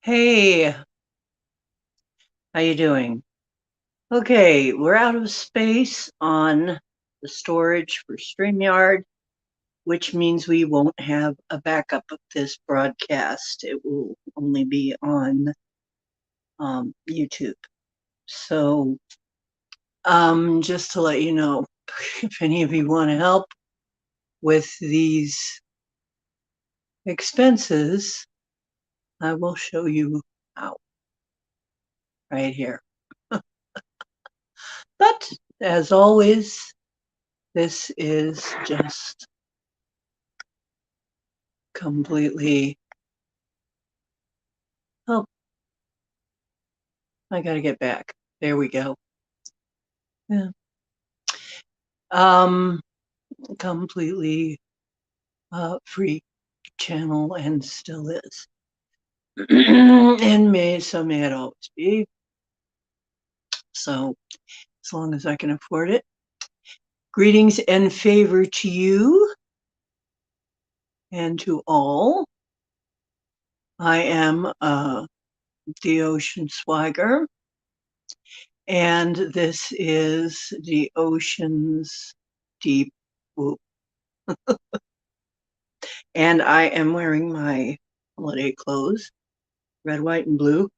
Hey, how you doing? Okay, we're out of space on the storage for StreamYard, which means we won't have a backup of this broadcast. It will only be on YouTube. So, just to let you know, if any of you want to help with these expenses, I will show you how right here. But as always, this is just completely. Oh, I gotta get back. There we go. Yeah. Um, completely free channel and still is. And may it always be. So as long as I can afford it. Greetings and favor to you and to all. I am the Ocean Swagger, and this is the Ocean's Deep Whoop. And I am wearing my holiday clothes, red, white, and blue.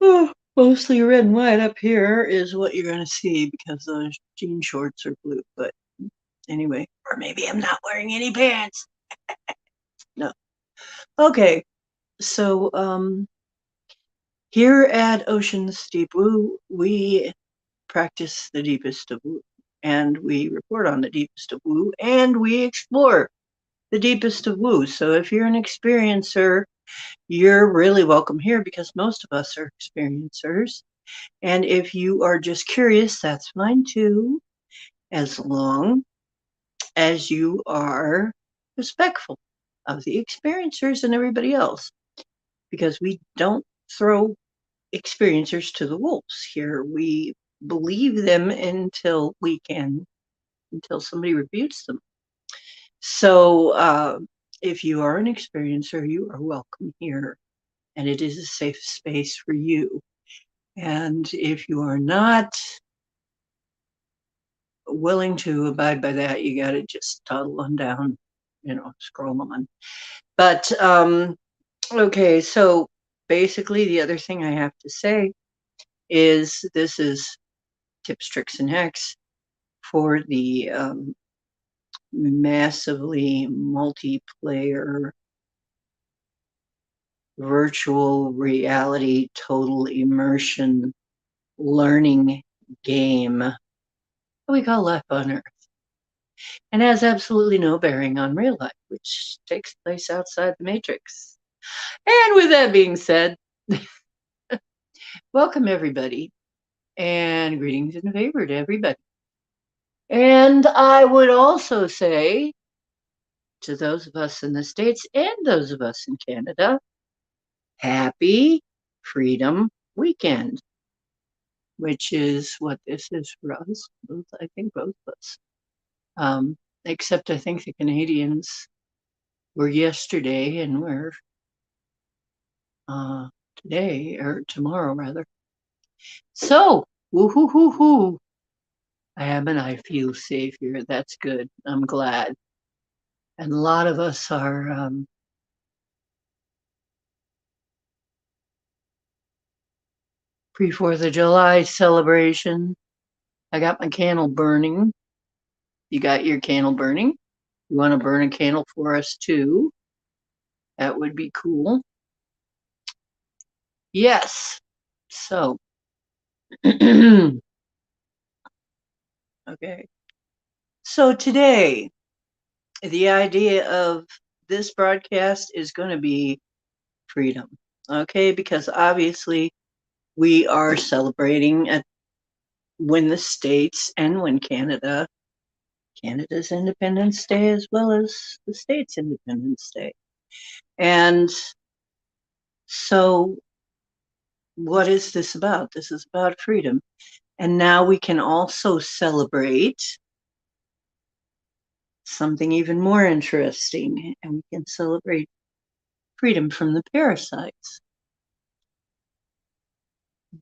Oh, mostly red and white up here is what you're going to see because those jean shorts are blue. But anyway, or maybe I'm not wearing any pants. No. Okay. So here at Ocean's Deep Woo, we practice the deepest of woo. And we report on the deepest of woo, and we explore the deepest of woo. So if you're an experiencer, you're really welcome here because most of us are experiencers. And if you are just curious, that's fine too, as long as you are respectful of the experiencers and everybody else, because we don't throw experiencers to the wolves here. We believe them until somebody refutes them. So if you are an experiencer, you are welcome here, and it is a safe space for you. And if you are not willing to abide by that, you got to just toddle on down, scroll on. But okay, so basically, the other thing I have to say is this is tips, tricks, and hacks for the massively multiplayer virtual reality total immersion learning game we call Life on Earth, and has absolutely no bearing on real life, which takes place outside the Matrix. And with that being said, welcome everybody, and greetings and favor to everybody. And I would also say to those of us in the States and those of us in Canada, happy Freedom Weekend, which is what this is for us. I think both of us. Except I think the Canadians were yesterday and we're today, or tomorrow rather. So, woo-hoo-hoo-hoo. I am and I feel safe here. That's good. I'm glad. And a lot of us are pre-4th of July celebration. I got my candle burning. You got your candle burning? You want to burn a candle for us too? That would be cool. Yes. So, okay. So today, the idea of this broadcast is going to be freedom. Okay, because obviously we are celebrating when the States and when Canada's Independence Day as well as the States' Independence Day. And so what is this about? This is about freedom. And now we can also celebrate something even more interesting, and we can celebrate freedom from the parasites.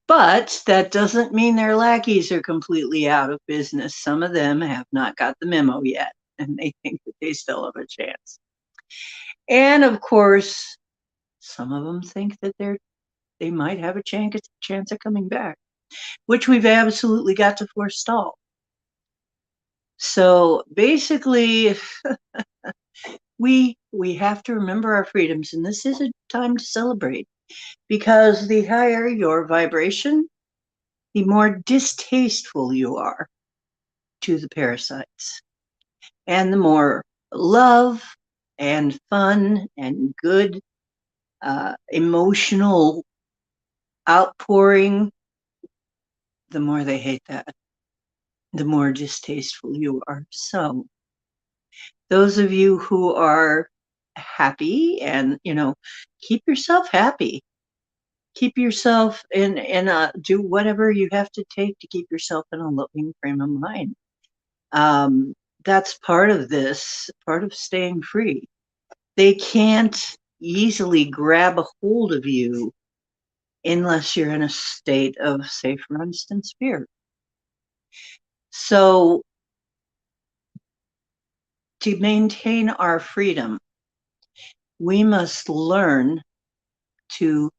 But that doesn't mean their lackeys are completely out of business. Some of them have not got the memo yet, and they think that they still have a chance. And of course, some of them think that they might have a chance of coming back, which we've absolutely got to forestall. So basically, we have to remember our freedoms, and this is a time to celebrate, because the higher your vibration, the more distasteful you are to the parasites, and the more love and fun and good emotional outpouring, the more they hate that, the more distasteful you are. So those of you who are happy, and keep yourself happy, keep yourself do whatever you have to take to keep yourself in a loving frame of mind. That's part of this, part of staying free. They can't easily grab a hold of you unless you're in a state of, say, for instance, fear. So to maintain our freedom, we must learn to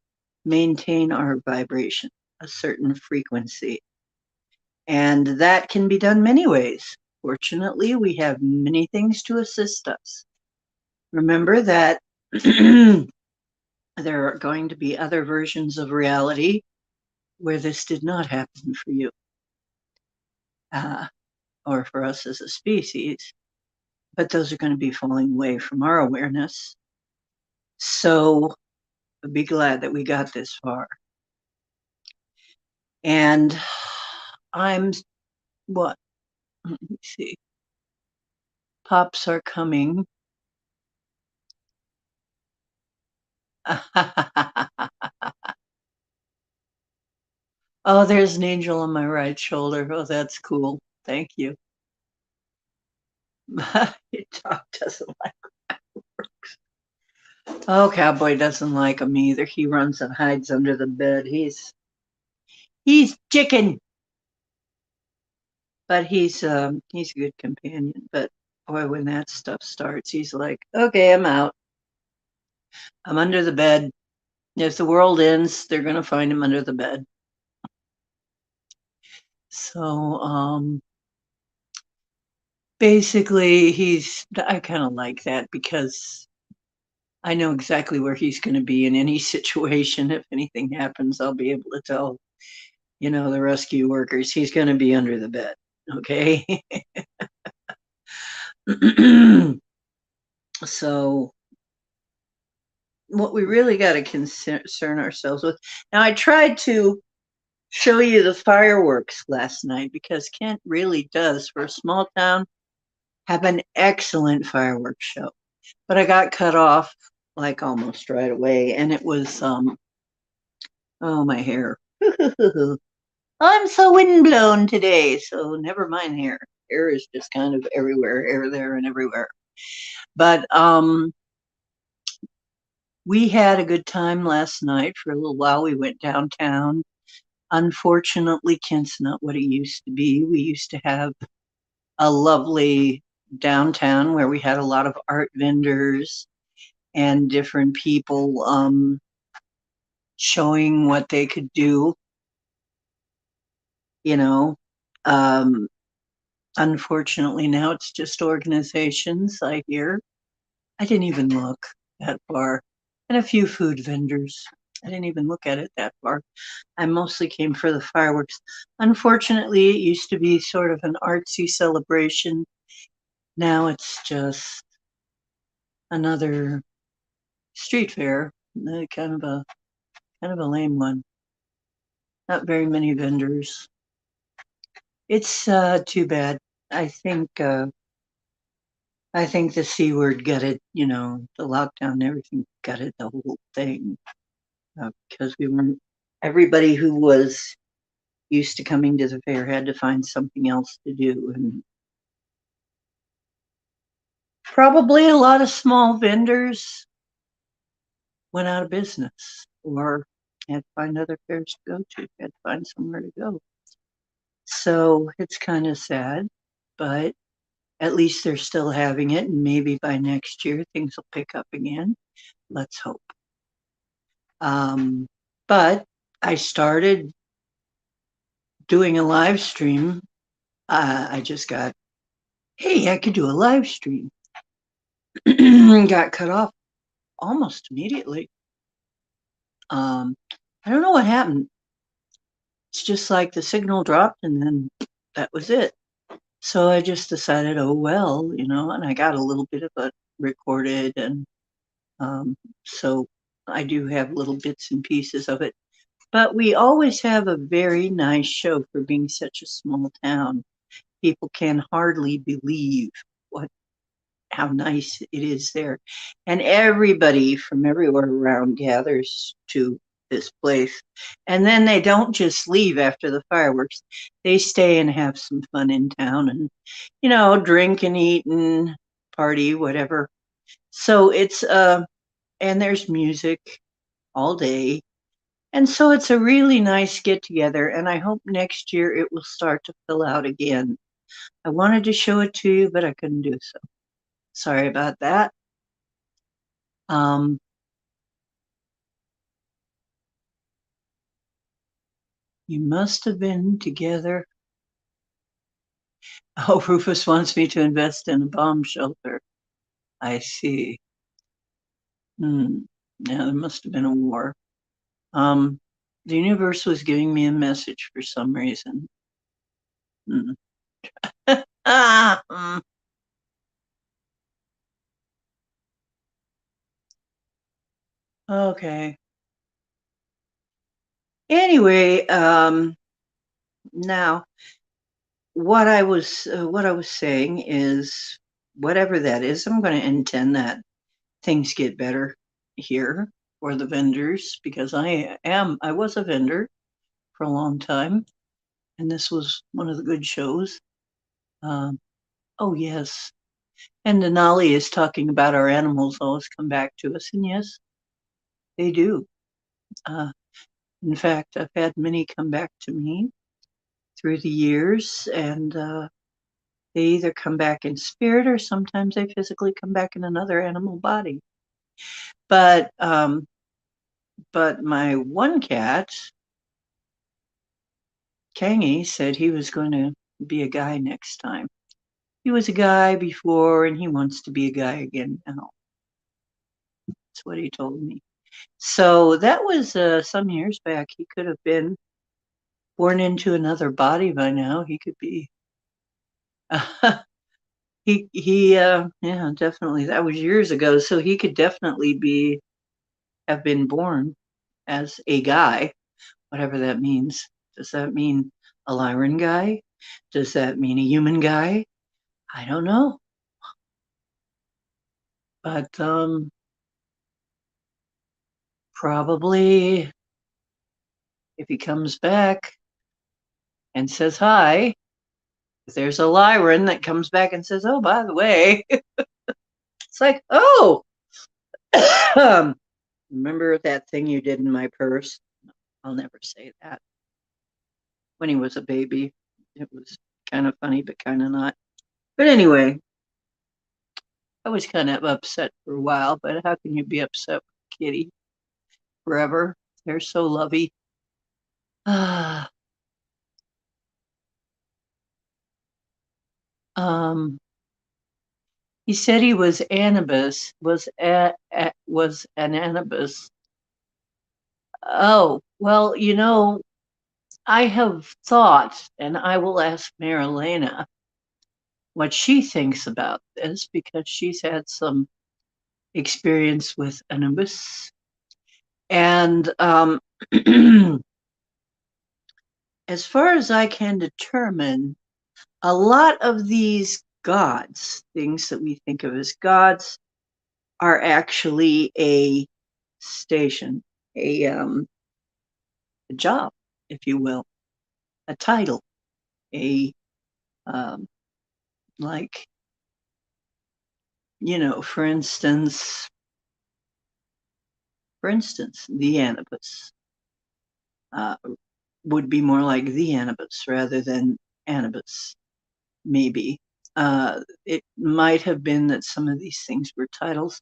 maintain our vibration, a certain frequency. And that can be done many ways. Fortunately, we have many things to assist us. Remember that there are going to be other versions of reality where this did not happen for you, or for us as a species, but those are going to be falling away from our awareness. So be glad that we got this far. And I'm, what? Let me see. Pops are coming. Oh, there's an angel on my right shoulder. Oh, that's cool. Thank you. Your dog doesn't like fireworks. Oh, Cowboy doesn't like them either. He runs and hides under the bed. He's chicken, but he's a good companion. But boy, when that stuff starts, he's like, okay, I'm out. I'm under the bed. If the world ends, they're gonna find him under the bed. So basically I kind of like that, because I know exactly where he's going to be in any situation. If anything happens, I'll be able to tell, the rescue workers, he's going to be under the bed. Okay. So what we really got to concern ourselves with. Now, I tried to show you the fireworks last night, because Kent really does, for a small town, have an excellent fireworks show. But I got cut off like almost right away, and it was oh, my hair. I'm so windblown today, so never mind hair. Hair is just kind of everywhere, hair there and everywhere. But we had a good time last night. For a little while, we went downtown. Unfortunately, Kent's not what it used to be. We used to have a lovely downtown where we had a lot of art vendors and different people showing what they could do, you know. Unfortunately, now it's just organizations, I hear. I didn't even look that far. And a few food vendors. I didn't even look at it that far. I mostly came for the fireworks. Unfortunately, it used to be sort of an artsy celebration. Now it's just another street fair, kind of a lame one. Not very many vendors. It's too bad. I think the C word gutted, the lockdown and everything gutted the whole thing, because everybody who was used to coming to the fair had to find something else to do. And probably a lot of small vendors went out of business or had to find other fairs to go to, had to find somewhere to go. So it's kind of sad, but at least they're still having it. And maybe by next year, things will pick up again. Let's hope. Um, but I started doing a live stream. I just got, hey, I could do a live stream. Got cut off almost immediately. I don't know what happened. It's just like the signal dropped and then that was it. So I just decided, oh, well, and I got a little bit of it recorded. And so I do have little bits and pieces of it. But we always have a very nice show for being such a small town. People can hardly believe how nice it is there. And everybody from everywhere around gathers to this place. And then they don't just leave after the fireworks. They stay and have some fun in town and, drink and eat and party, whatever. So and there's music all day. And so it's a really nice get together. And I hope next year it will start to fill out again. I wanted to show it to you, but I couldn't do so. Sorry about that. Um, you must have been together. Oh, Rufus wants me to invest in a bomb shelter. I see. Yeah, there must have been a war. Um, the universe was giving me a message for some reason. Hmm. ah, okay. Anyway, now what I was saying is whatever that is, I'm going to intend that things get better here for the vendors because I was a vendor for a long time, and this was one of the good shows. Um, oh yes, and Denali is talking about our animals always come back to us, and yes, they do. Uh, in fact, I've had many come back to me through the years, and they either come back in spirit or sometimes they physically come back in another animal body. But my one cat, Kangi, said he was going to be a guy next time. He was a guy before and he wants to be a guy again now. That's what he told me. So that was some years back. He could have been born into another body by now. He could be. Yeah, definitely. That was years ago. So he could definitely have been born as a guy, whatever that means. Does that mean a Lyran guy? Does that mean a human guy? I don't know. But probably if he comes back and says hi, if there's a Lyran that comes back and says, oh, by the way, it's like, oh, remember that thing you did in my purse? I'll never say that. When he was a baby, it was kind of funny, but kind of not. But anyway, I was kind of upset for a while, but how can you be upset with Kitty forever? They're so lovey. um, he said he was Anubis, was an Anubis. Oh, well, I have thought, and I will ask Marilena what she thinks about this because she's had some experience with Anubis. And as far as I can determine, a lot of these gods, things that we think of as gods, are actually a station, a job, if you will, a title, a um, like, for instance, For instance, the Anubis uh, would be more like the Anubis rather than Anubis, maybe. It might have been that some of these things were titles.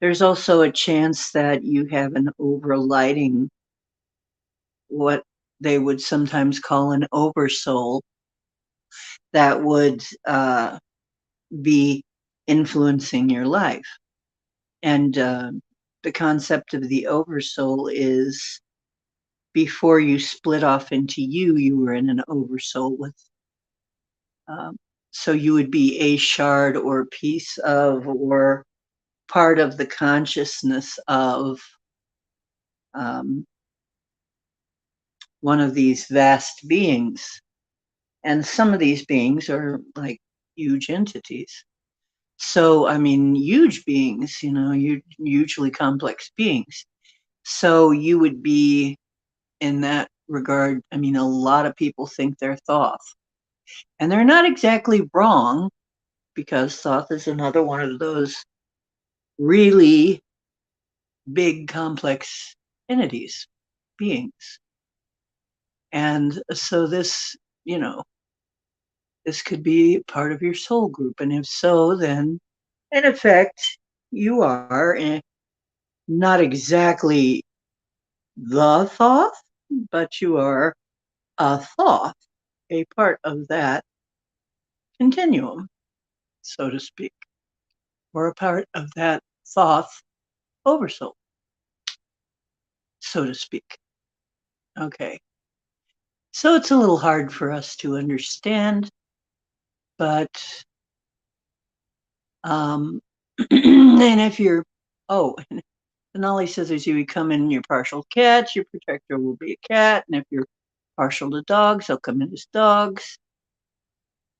There's also a chance that you have an overlighting, what they would sometimes call an oversoul, that would be influencing your life. And the concept of the oversoul is before you split off into you, you were in an oversoul with. Um, so you would be a shard or piece of or part of the consciousness of um, one of these vast beings. And some of these beings are like huge entities. So, I mean, huge beings, hugely complex beings. So you would be in that regard. I mean, a lot of people think they're Thoth, and they're not exactly wrong, because Thoth is another one of those really big, complex entities, beings. And so you know, this could be part of your soul group. And if so, then in effect, you are not exactly the Thoth, but you are a Thoth, a part of that continuum, so to speak, or a part of that Thoth oversoul, so to speak. Okay. So it's a little hard for us to understand, but and if you're, oh, Denali says as you become in your partial cats, your protector will be a cat, and if you're partial to dogs, they'll come in as dogs.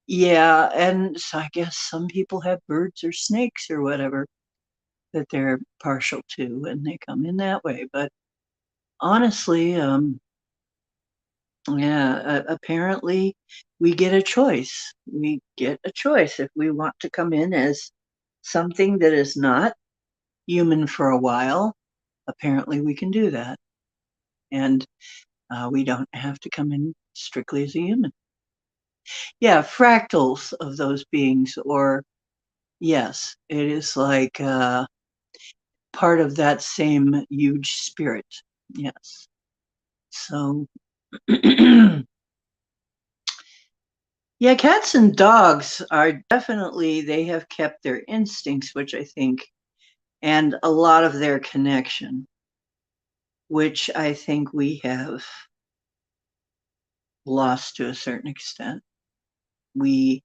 Yeah, and so I guess some people have birds or snakes or whatever that they're partial to, and they come in that way. But honestly, yeah, apparently we get a choice. We get a choice if we want to come in as something that is not human for a while. Apparently, we can do that, and we don't have to come in strictly as a human. Yeah, fractals of those beings, or yes, it is like part of that same huge spirit. Yes. So, yeah, cats and dogs are definitely, they have kept their instincts, which I think, and a lot of their connection, which I think we have lost to a certain extent. We,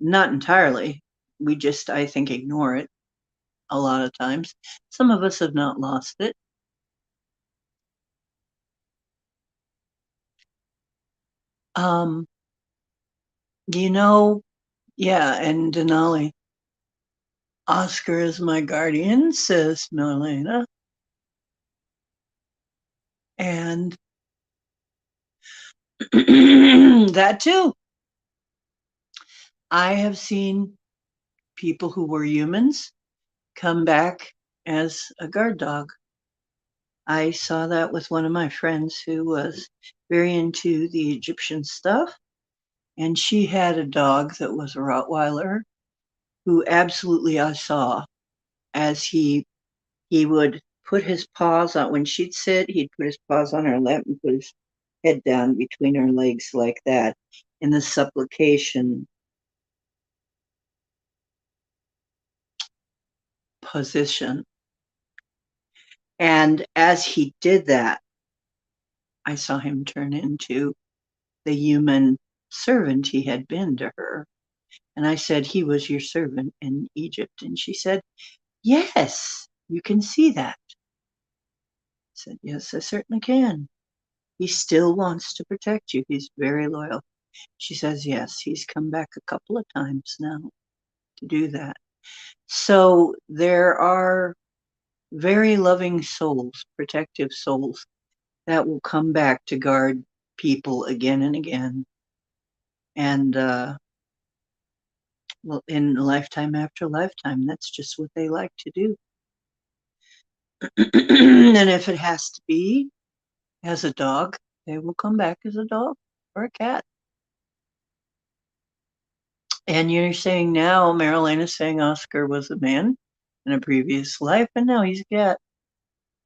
not entirely, we just, I think, ignore it a lot of times. Some of us have not lost it. Um, you know, yeah, and Denali, Oscar is my guardian, says Milena. And that too. I have seen people who were humans come back as a guard dog. I saw that with one of my friends who was very into the Egyptian stuff. And she had a dog that was a Rottweiler who absolutely I saw as he would put his paws on, when she'd sit, he'd put his paws on her lap and put his head down between her legs like that in the supplication position. And as he did that, I saw him turn into the human servant he had been to her. And I said, he was your servant in Egypt. And she said, yes, you can see that. I said, yes, I certainly can. He still wants to protect you. He's very loyal. She says, yes, he's come back a couple of times now to do that. So there are very loving souls, protective souls, that will come back to guard people again and again. And well, in lifetime after lifetime, that's just what they like to do. And if it has to be as a dog, they will come back as a dog or a cat. And you're saying now, Marilyn is saying Oscar was a man in a previous life, and now he's a cat.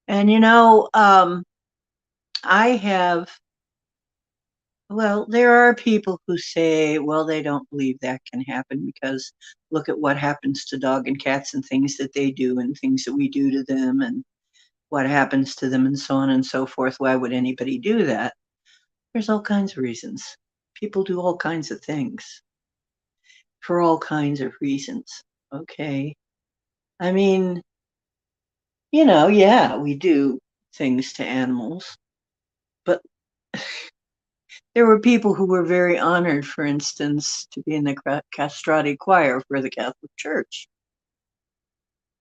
And I have, well, there are people who say, well, they don't believe that can happen because look at what happens to dog and cats and things that they do and things that we do to them and what happens to them and so on and so forth. Why would anybody do that? There's all kinds of reasons. People do all kinds of things for all kinds of reasons. Okay. I mean, yeah, we do things to animals, but there were people who were very honored, for instance, to be in the castrati choir for the Catholic Church.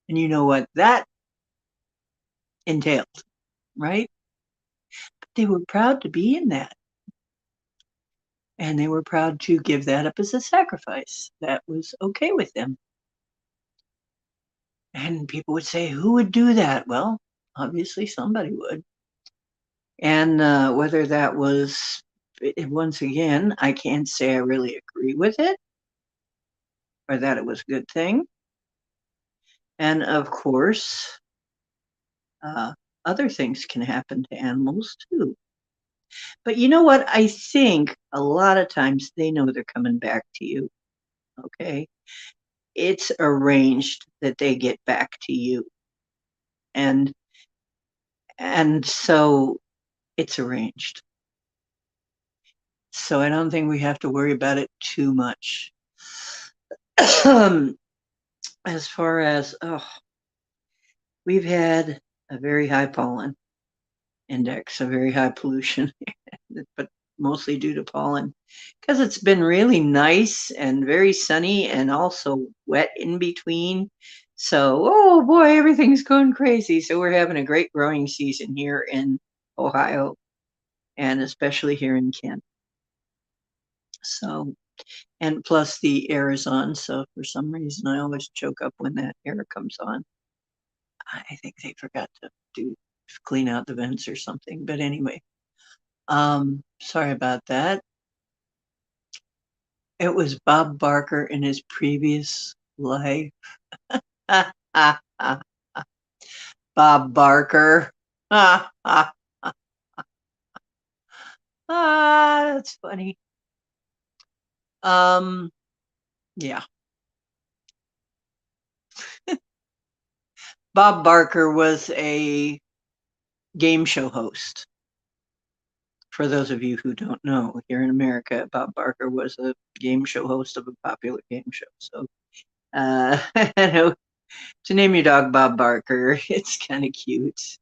And you know what that entailed, right? But they were proud to be in that. And they were proud to give that up as a sacrifice. That was okay with them. And people would say, who would do that? Well, obviously somebody would. And whether that was, once again, I can't say I really agree with it or that it was a good thing. And of course, uh, other things can happen to animals too. But you know what? I think a lot of times they know they're coming back to you. Okay. It's arranged that they get back to you. And so it's arranged. So I don't think we have to worry about it too much. As far as, we've had a very high pollen index, a very high pollution, but mostly due to pollen because it's been really nice and very sunny and also wet in between. So, oh boy, everything's going crazy. So we're having a great growing season here in Ohio and especially here in Kent. So, and plus the air is on. So for some reason, I always choke up when that air comes on. I think they forgot to clean out the vents or something. But anyway, sorry about that. It was Bob Barker in his previous life. Bob Barker. That's funny. Yeah. Bob Barker was a game show host. For those of you who don't know, here in America, Bob Barker was a game show host of a popular game show. So, to name your dog Bob Barker, it's kind of cute.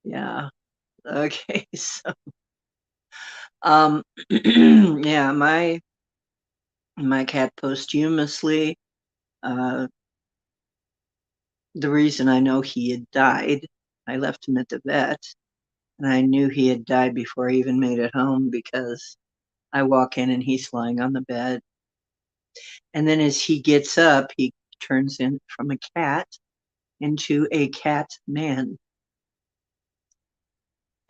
Yeah. Okay. So, yeah, my cat posthumously. Uh, the reason I know he had died, I left him at the vet, and I knew he had died before I even made it home because I walk in and he's lying on the bed. And then as he gets up, he turns in from a cat into a cat man,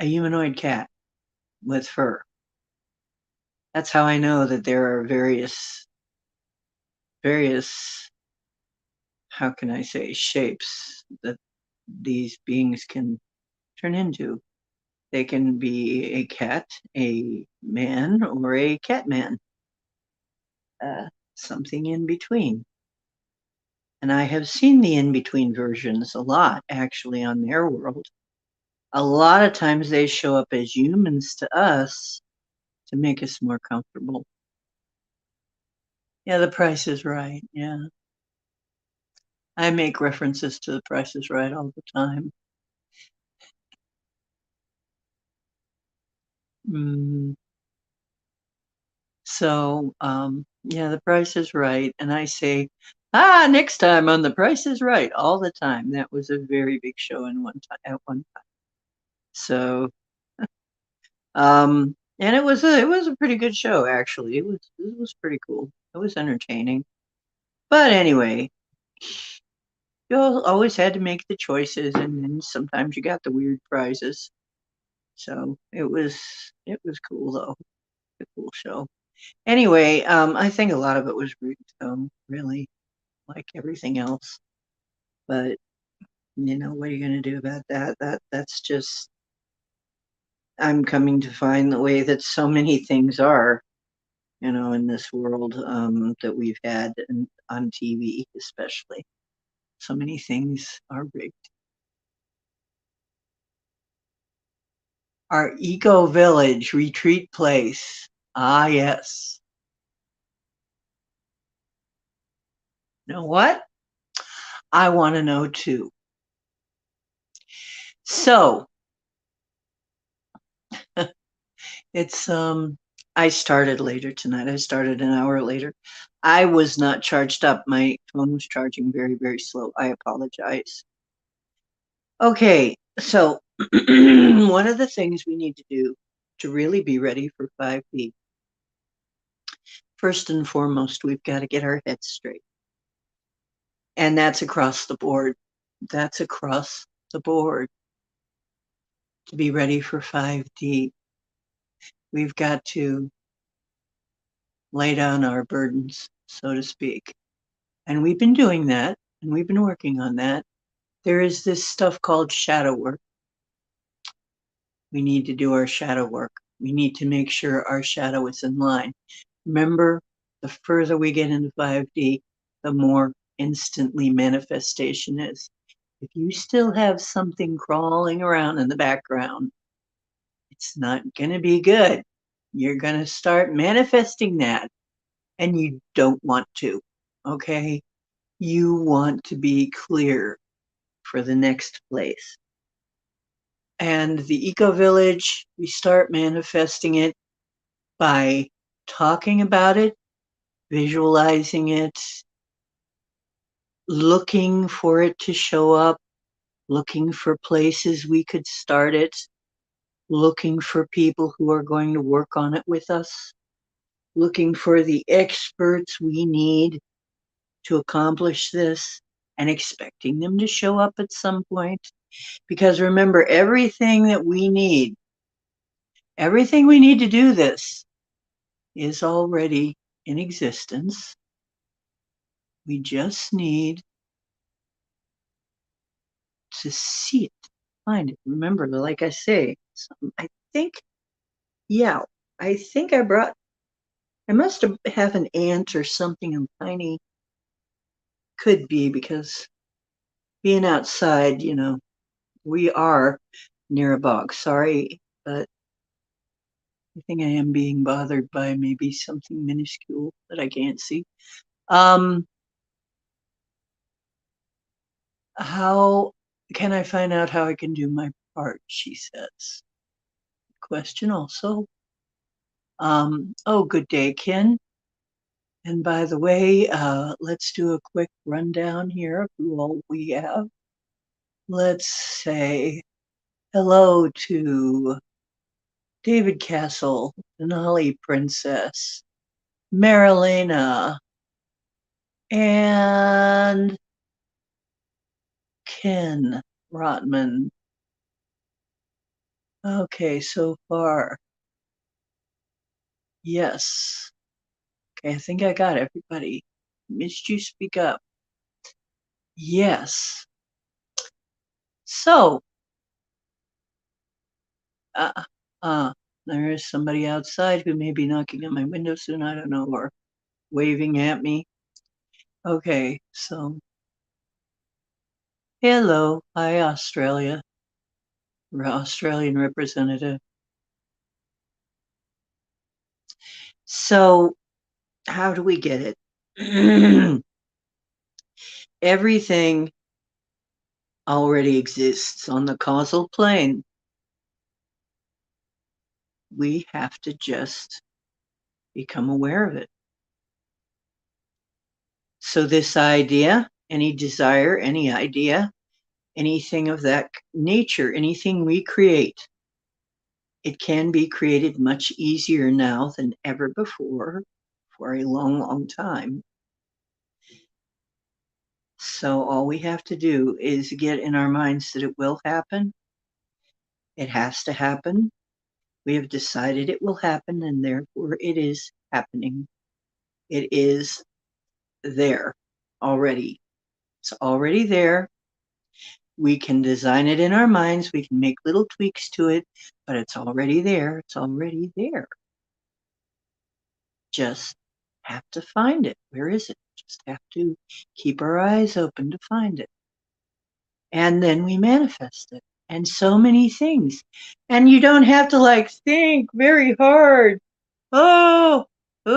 a humanoid cat with fur. That's how I know that there are various, how can I say, shapes that these beings can turn into. They can be a cat, a man, or a cat man, something in between. And I have seen the in between versions a lot, actually, on their world. A lot of times they show up as humans to us to make us more comfortable. Yeah, the price is right. Yeah. I make references to the Price is Right all the time. Mm. So, yeah, the Price is Right. And I say, next time on the Price is Right all the time. That was a very big show at one time. So, and it was a pretty good show actually. It was pretty cool. It was entertaining. But anyway, You always had to make the choices, and then sometimes you got the weird prizes. So it was cool though, a cool show. Anyway, I think a lot of it was rigged, really, like everything else. But what are you going to do about that? That's just I'm coming to find the way that so many things are, in this world that we've had and on TV, especially. So many things are rigged. Our eco village retreat place. Ah, yes. You know what? I want to know too. So it's I started later tonight. I started an hour later. I was not charged up. My phone was charging very, very slow. I apologize. Okay, so one of the things we need to do to really be ready for 5D, first and foremost, we've got to get our heads straight. And that's across the board. That's across the board. To be ready for 5D, we've got to lay down our burdens, so to speak. And we've been doing that, and we've been working on that. There is this stuff called shadow work. We need to do our shadow work. We need to make sure our shadow is in line. Remember, the further we get into 5D, the more instantly manifestation is. If you still have something crawling around in the background, it's not going to be good. You're going to start manifesting that, and you don't want to. Okay? You want to be clear for the next place. And the eco village, we start manifesting it by talking about it, visualizing it, looking for it to show up, looking for places we could start it, looking for people who are going to work on it with us, looking for the experts we need to accomplish this, and expecting them to show up at some point. Because remember, everything we need to do this is already in existence. We just need to see it, find it. Remember, like I say, I think, yeah, I think I must have an ant or something in tiny, could be because being outside, we are near a bog. Sorry, but I think I am being bothered by maybe something minuscule that I can't see. How can I find out how I can do my part? She says. Question also. Oh, good day, Ken. And by the way, let's do a quick rundown here of who all we have. Let's say hello to David Castle, Denali Princess, Marilena, and Ken Rotman. Okay, so far, yes. Okay, I think I got everybody. Missed you speak up. Yes. So, uh, uh, there is somebody outside who may be knocking on my window soon. I don't know, or waving at me. Okay, so hello, hi Australia, Australian representative. So, how do we get it? Everything already exists on the causal plane. We have to just become aware of it. So, this idea, any desire, any idea, anything of that nature, anything we create, it can be created much easier now than ever before for a long, long time. So all we have to do is get in our minds that it will happen. It has to happen. We have decided it will happen, and therefore it is happening. It is there already. It's already there. We can design it in our minds. We can make little tweaks to it, but it's already there. It's already there. Just have to find it. Where is it? Just have to keep our eyes open to find it. And then we manifest it. And so many things. And you don't have to like think very hard. Oh, you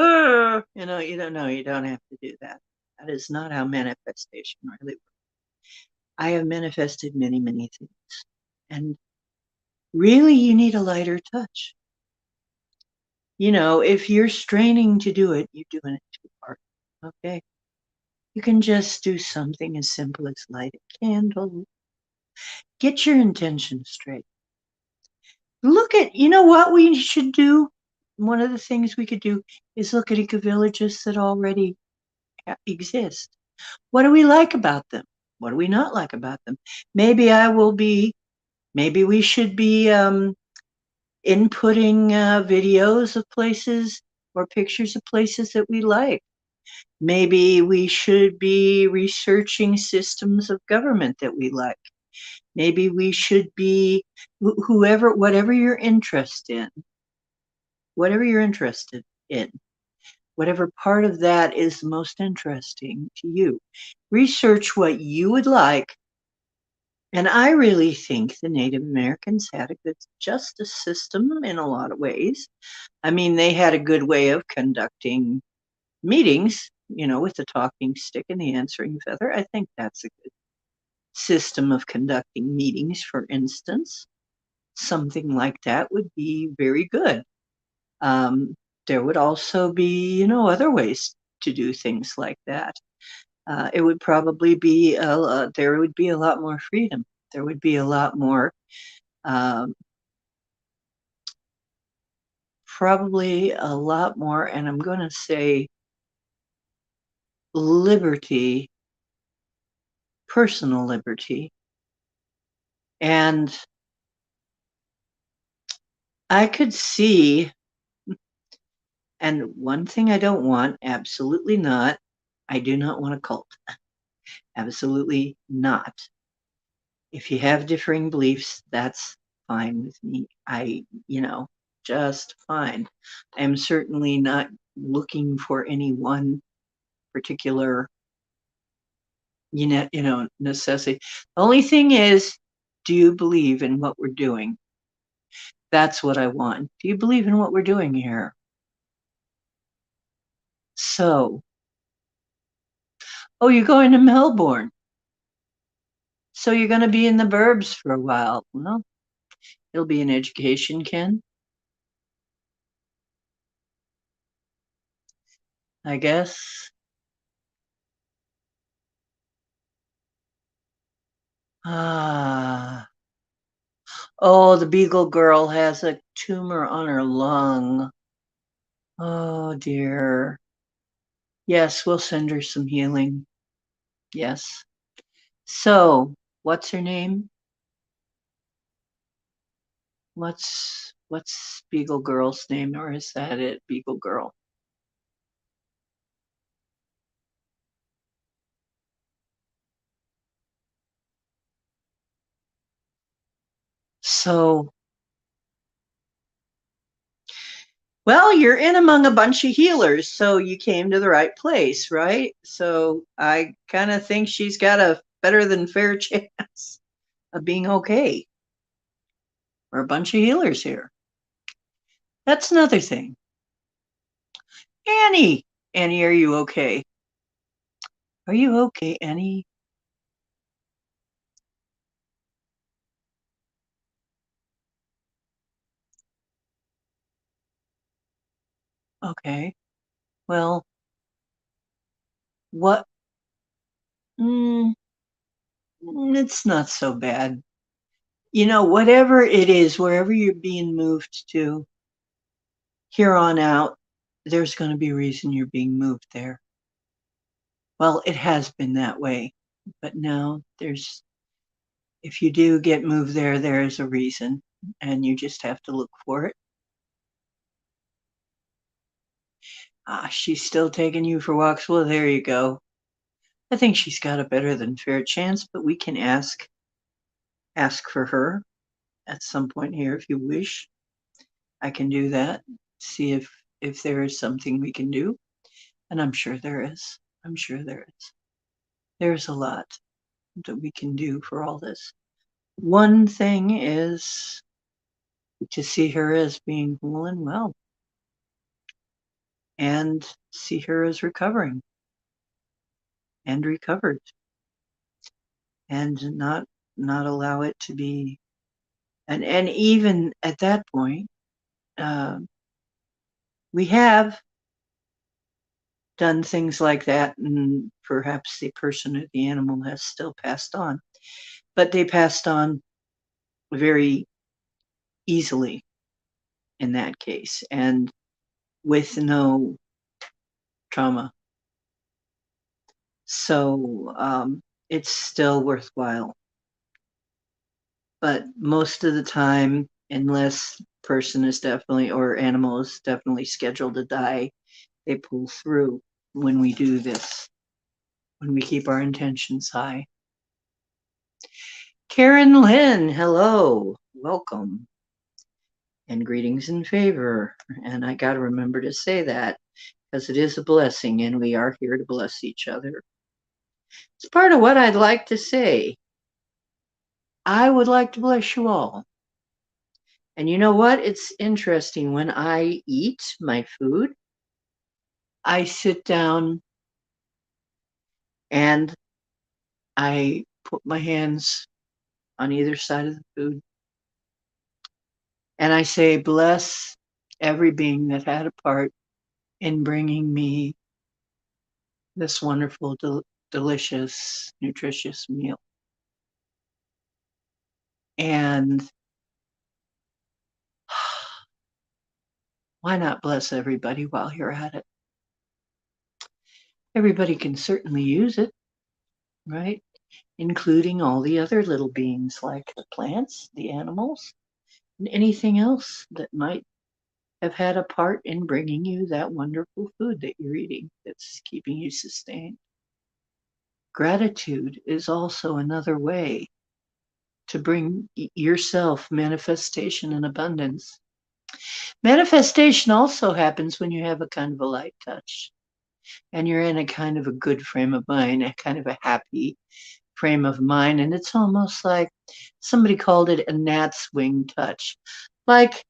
don't know. You don't have to do that. That is not how manifestation really works. I have manifested many, many things. And really, you need a lighter touch. If you're straining to do it, you're doing it too hard. Okay. You can just do something as simple as light a candle. Get your intention straight. What we should do? One of the things we could do is look at eco-villages that already exist. What do we like about them? What do we not like about them? Maybe we should be inputting videos of places or pictures of places that we like. Maybe we should be researching systems of government that we like. Maybe we should be whatever you're interested in, whatever part of that is most interesting to you. Research what you would like. And I really think the Native Americans had a good justice system in a lot of ways. I mean, they had a good way of conducting meetings, with the talking stick and the answering feather. I think that's a good system of conducting meetings, for instance. Something like that would be very good. There would also be, other ways to do things like that. It would probably be, there would be a lot more freedom. There would be a lot more, probably a lot more, and I'm going to say liberty, personal liberty. And I could see, and one thing I don't want, absolutely not, I do not want a cult. Absolutely not. If you have differing beliefs, that's fine with me. Just fine. I'm certainly not looking for any one particular, necessity. The only thing is, do you believe in what we're doing? That's what I want. Do you believe in what we're doing here? So, oh, you're going to Melbourne. So you're going to be in the burbs for a while. Well, it'll be an education, Ken, I guess. Ah. Oh, the Beagle girl has a tumor on her lung. Oh, dear. Yes, we'll send her some healing. Yes. So, what's her name? What's Beagle Girl's name, or is that it, Beagle Girl? So, well, you're in among a bunch of healers, so you came to the right place, right? So I kind of think she's got a better than fair chance of being okay. We're a bunch of healers here. That's another thing. Annie, Annie, are you okay? Are you okay, Annie? Okay. Well, what? Mm, it's not so bad. Whatever it is, wherever you're being moved to, here on out, there's going to be a reason you're being moved there. Well, it has been that way. But no, if you do get moved there, there is a reason, and you just have to look for it. She's still taking you for walks. Well, there you go. I think she's got a better than fair chance, but we can ask for her at some point here if you wish. I can do that. See if there is something we can do, and I'm sure there is. I'm sure there is. There's a lot that we can do for all this. One thing is to see her as being whole and well, and see her as recovering and recovered, and not allow it to be. And even at that point, uh, we have done things like that, and perhaps the person or the animal has still passed on, but they passed on very easily in that case and with no trauma. So it's still worthwhile. But most of the time, unless person is definitely or animal is definitely scheduled to die, they pull through when we do this, when we keep our intentions high. Karen Lynn, hello, welcome, and greetings in favor. And I got to remember to say that because it is a blessing and we are here to bless each other. It's part of what I'd like to say. I would like to bless you all. And you know what? It's interesting. When I eat my food, I sit down and I put my hands on either side of the food and I say, bless every being that had a part in bringing me this wonderful, delicious, nutritious meal. And why not bless everybody while you're at it? Everybody can certainly use it, right? Including all the other little beings like the plants, the animals, and anything else that might have had a part in bringing you that wonderful food that you're eating that's keeping you sustained. Gratitude is also another way to bring yourself manifestation and abundance. Manifestation also happens when you have a kind of a light touch and you're in a kind of a good frame of mind, a kind of a happy frame of mind. And it's almost like somebody called it a gnat's wing touch. Like,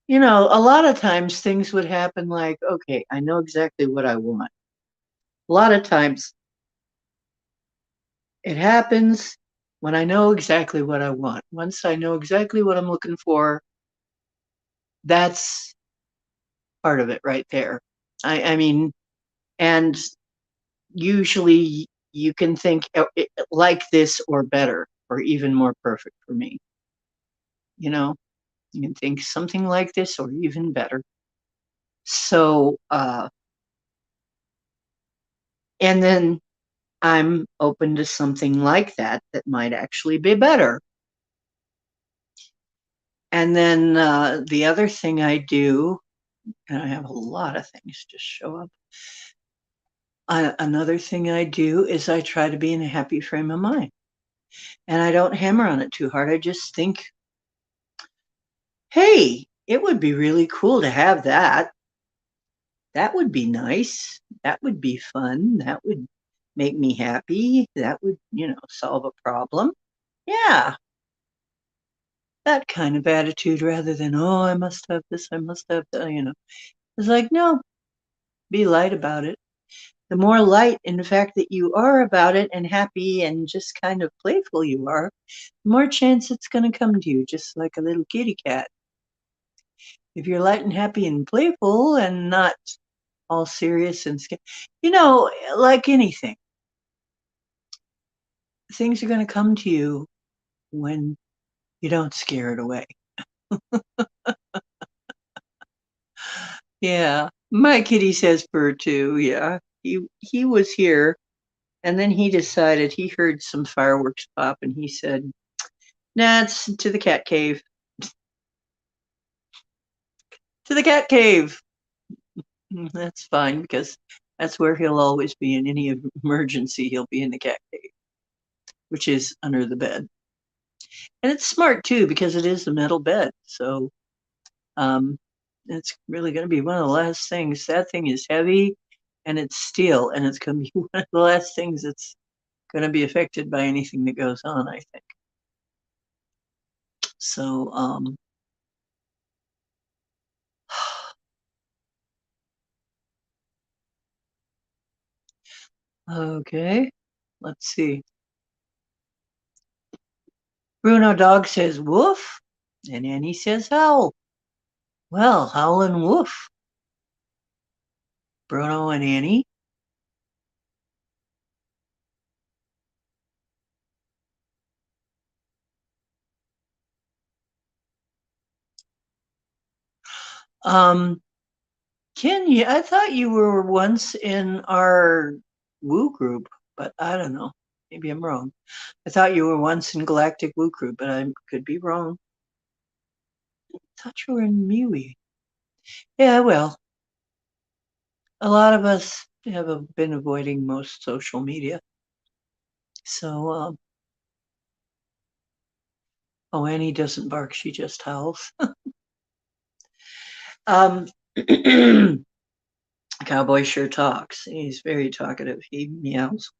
you know, a lot of times things would happen like, okay, I know exactly what I want. A lot of times it happens when I know exactly what I want. Once I know exactly what I'm looking for, that's part of it right there. I mean, and usually you can think like this or better or even more perfect for me. You know, you can think something like this or even better. So, and then I'm open to something like that that might actually be better. And then the other thing I do, and I have a lot of things just show up. Another thing I do is I try to be in a happy frame of mind. And I don't hammer on it too hard. I just think, hey, it would be really cool to have that. That would be nice. That would be fun. That would make me happy. That would, solve a problem. Yeah, that kind of attitude rather than, oh, I must have this, I must have that. It's like, no, be light about it. The more light, in fact, that you are about it and happy and just kind of playful you are, the more chance it's going to come to you, just like a little kitty cat. If you're light and happy and playful and not all serious and scared, like anything, things are going to come to you when you don't scare it away. Yeah, my kitty says purr too. Yeah, he was here And then he decided he heard some fireworks pop and he said, nah, it's to the cat cave. To the cat cave. That's fine because that's where he'll always be in any emergency. He'll be in the cat cave, which is under the bed. And it's smart too because it is a metal bed. So um, it's really going to be one of the last things. That thing is heavy and it's steel, and it's going to be one of the last things that's going to be affected by anything that goes on, I think. So, okay, let's see. Bruno Dog says woof, and Annie says howl. Well, howl and woof. Bruno and Annie. Ken, I thought you were once in our Woo group, but I don't know. Maybe I'm wrong. I thought you were once in Galactic Woo group, but I could be wrong. I thought you were in MeWe. Yeah, well, a lot of us have been avoiding most social media. So, oh, Annie doesn't bark; she just howls. um, Cowboy sure talks. He's very talkative. He meows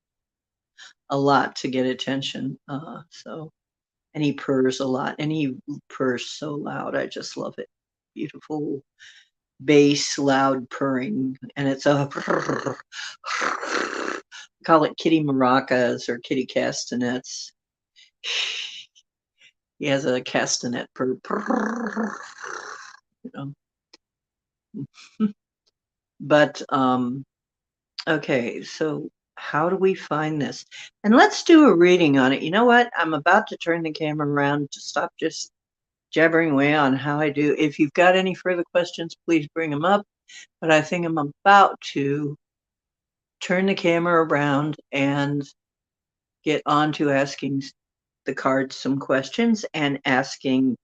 a lot to get attention. And he purrs a lot, and he purrs so loud. I just love it. Beautiful bass, loud purring, and it's a call it kitty maracas or kitty castanets. He has a castanet purr, you know. But okay, so how do we find this? And let's do a reading on it. You know what? I'm about to turn the camera around to stop just jabbering away on how I do. If you've got any further questions, please bring them up. But I think I'm about to turn the camera around and get on to asking the cards some questions and asking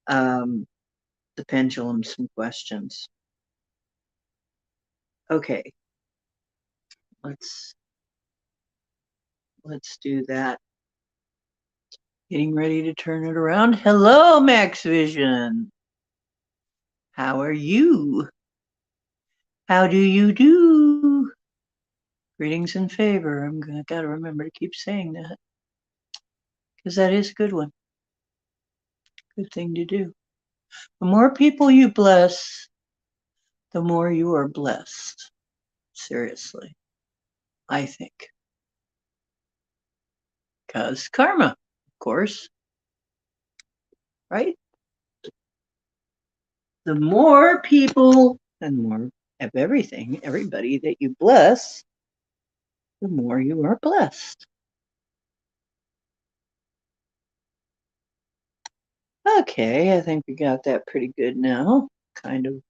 the pendulum some questions. Okay, let's do that. Getting ready to turn it around. Hello, Max Vision. How are you? How do you do? Greetings and favor. Gotta remember to keep saying that because that is a good one. Good thing to do. The more people you bless, the more you are blessed. Seriously, I think. Because karma, of course, right? The more people and more of everything, everybody that you bless, the more you are blessed. Okay, I think we got that pretty good now. Kind of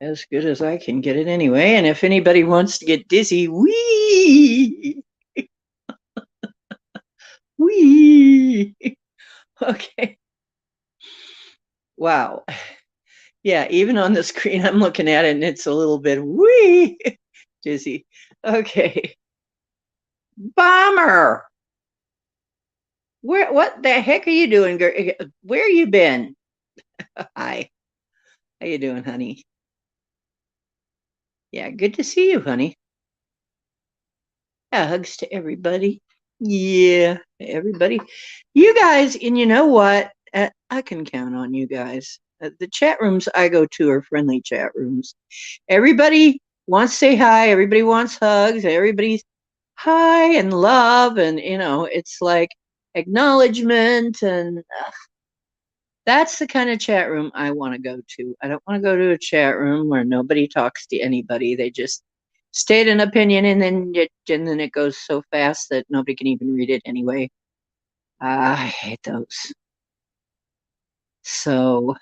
as good as I can get it anyway. And if anybody wants to get dizzy, wee, wee. Okay. Wow. Yeah, even on the screen, I'm looking at it and it's a little bit wee dizzy. Okay. Bomber. What the heck are you doing? Where you been? Hi. How you doing, honey? Yeah, good to see you, honey. Yeah, hugs to everybody. Yeah, everybody. You guys, and you know what? I can count on you guys. The chat rooms I go to are friendly chat rooms. Everybody wants to say hi. Everybody wants hugs. Everybody's hi and love. And, it's like acknowledgement. And that's the kind of chat room I want to go to. I don't want to go to a chat room where nobody talks to anybody. They just state an opinion and then it goes so fast that nobody can even read it anyway. I hate those. So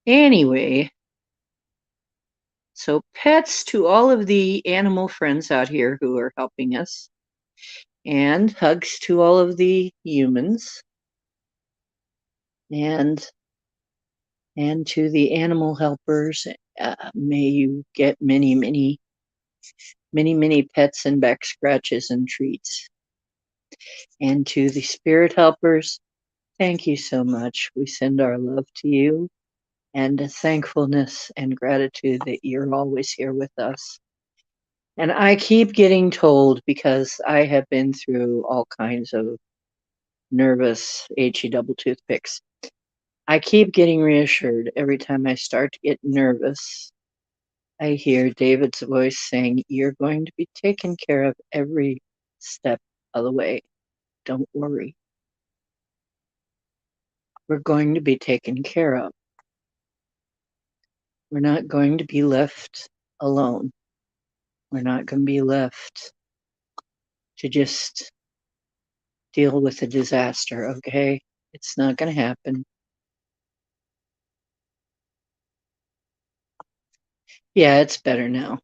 anyway, So pets to all of the animal friends out here who are helping us, and hugs to all of the humans, and to the animal helpers. May you get many, many, many, many pets and back scratches and treats. And to the spirit helpers, thank you so much. We send our love to you and a thankfulness and gratitude that you're always here with us. And I keep getting told, because I have been through all kinds of nervous HE double toothpicks, I keep getting reassured every time I start to get nervous. I hear David's voice saying, "You're going to be taken care of every step of the way. Don't worry. We're going to be taken care of. We're not going to be left alone. We're not going to be left to just deal with a disaster, okay? It's not going to happen." Yeah, it's better now.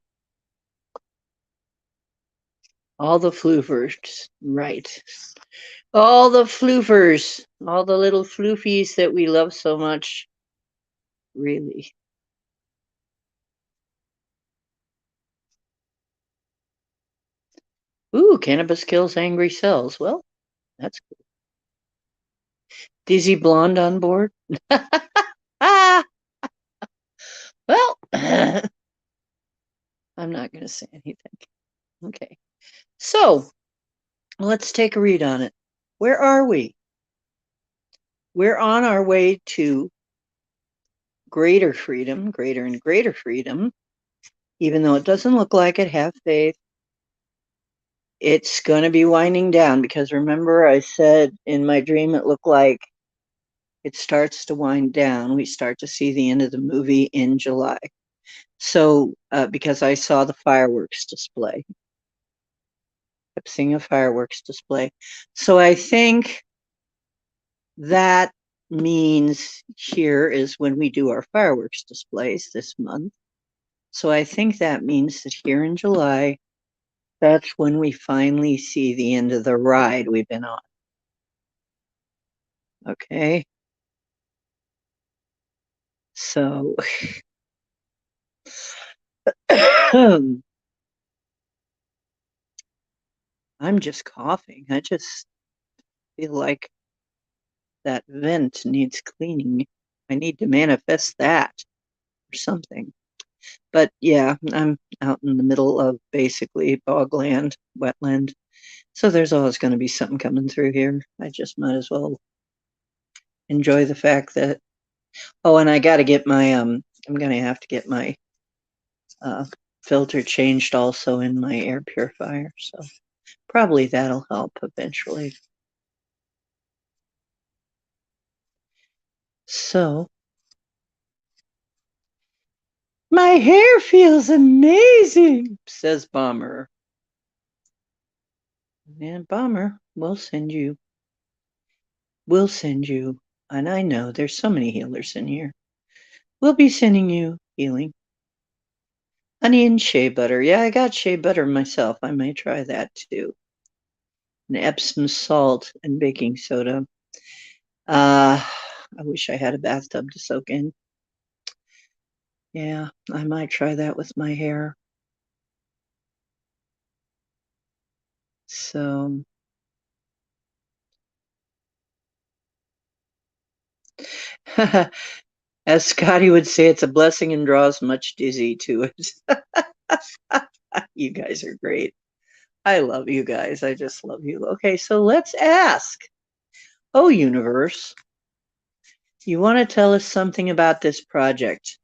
All the floofers, right. All the floofers, all the little floofies that we love so much. Really. Ooh, cannabis kills angry cells. Well, that's good. Dizzy Blonde on board? Ah, well, I'm not going to say anything. Okay. So let's take a read on it. Where are we? We're on our way to greater freedom, greater and greater freedom. Even though it doesn't look like it, have faith. It's going to be winding down, because remember I said in my dream it looked like it starts to wind down. We start to see the end of the movie in July. So, because I saw the fireworks display, kept seeing a fireworks display. So I think that means here is when we do our fireworks displays this month. So I think that means that here in July, that's when we finally see the end of the ride we've been on. Okay. So I'm just coughing. I just feel like that vent needs cleaning. I need to manifest that or something. But yeah, I'm out in the middle of basically bogland, wetland. So there's always going to be something coming through here. I just might as well enjoy the fact that, oh, and I got to get my, I'm going to have to get my uh, filter changed also in my air purifier. So probably that'll help eventually. So my hair feels amazing, says Bomber. And Bomber, we'll send you, and I know there's so many healers in here. We'll be sending you healing. Honey and shea butter. Yeah, I got shea butter myself. I may try that too. And Epsom salt and baking soda. I wish I had a bathtub to soak in. Yeah, I might try that with my hair. So, as Scotty would say, it's a blessing and draws much dizzy to it. You guys are great. I love you guys. I just love you. Okay, so let's ask. Oh, universe, you want to tell us something about this project?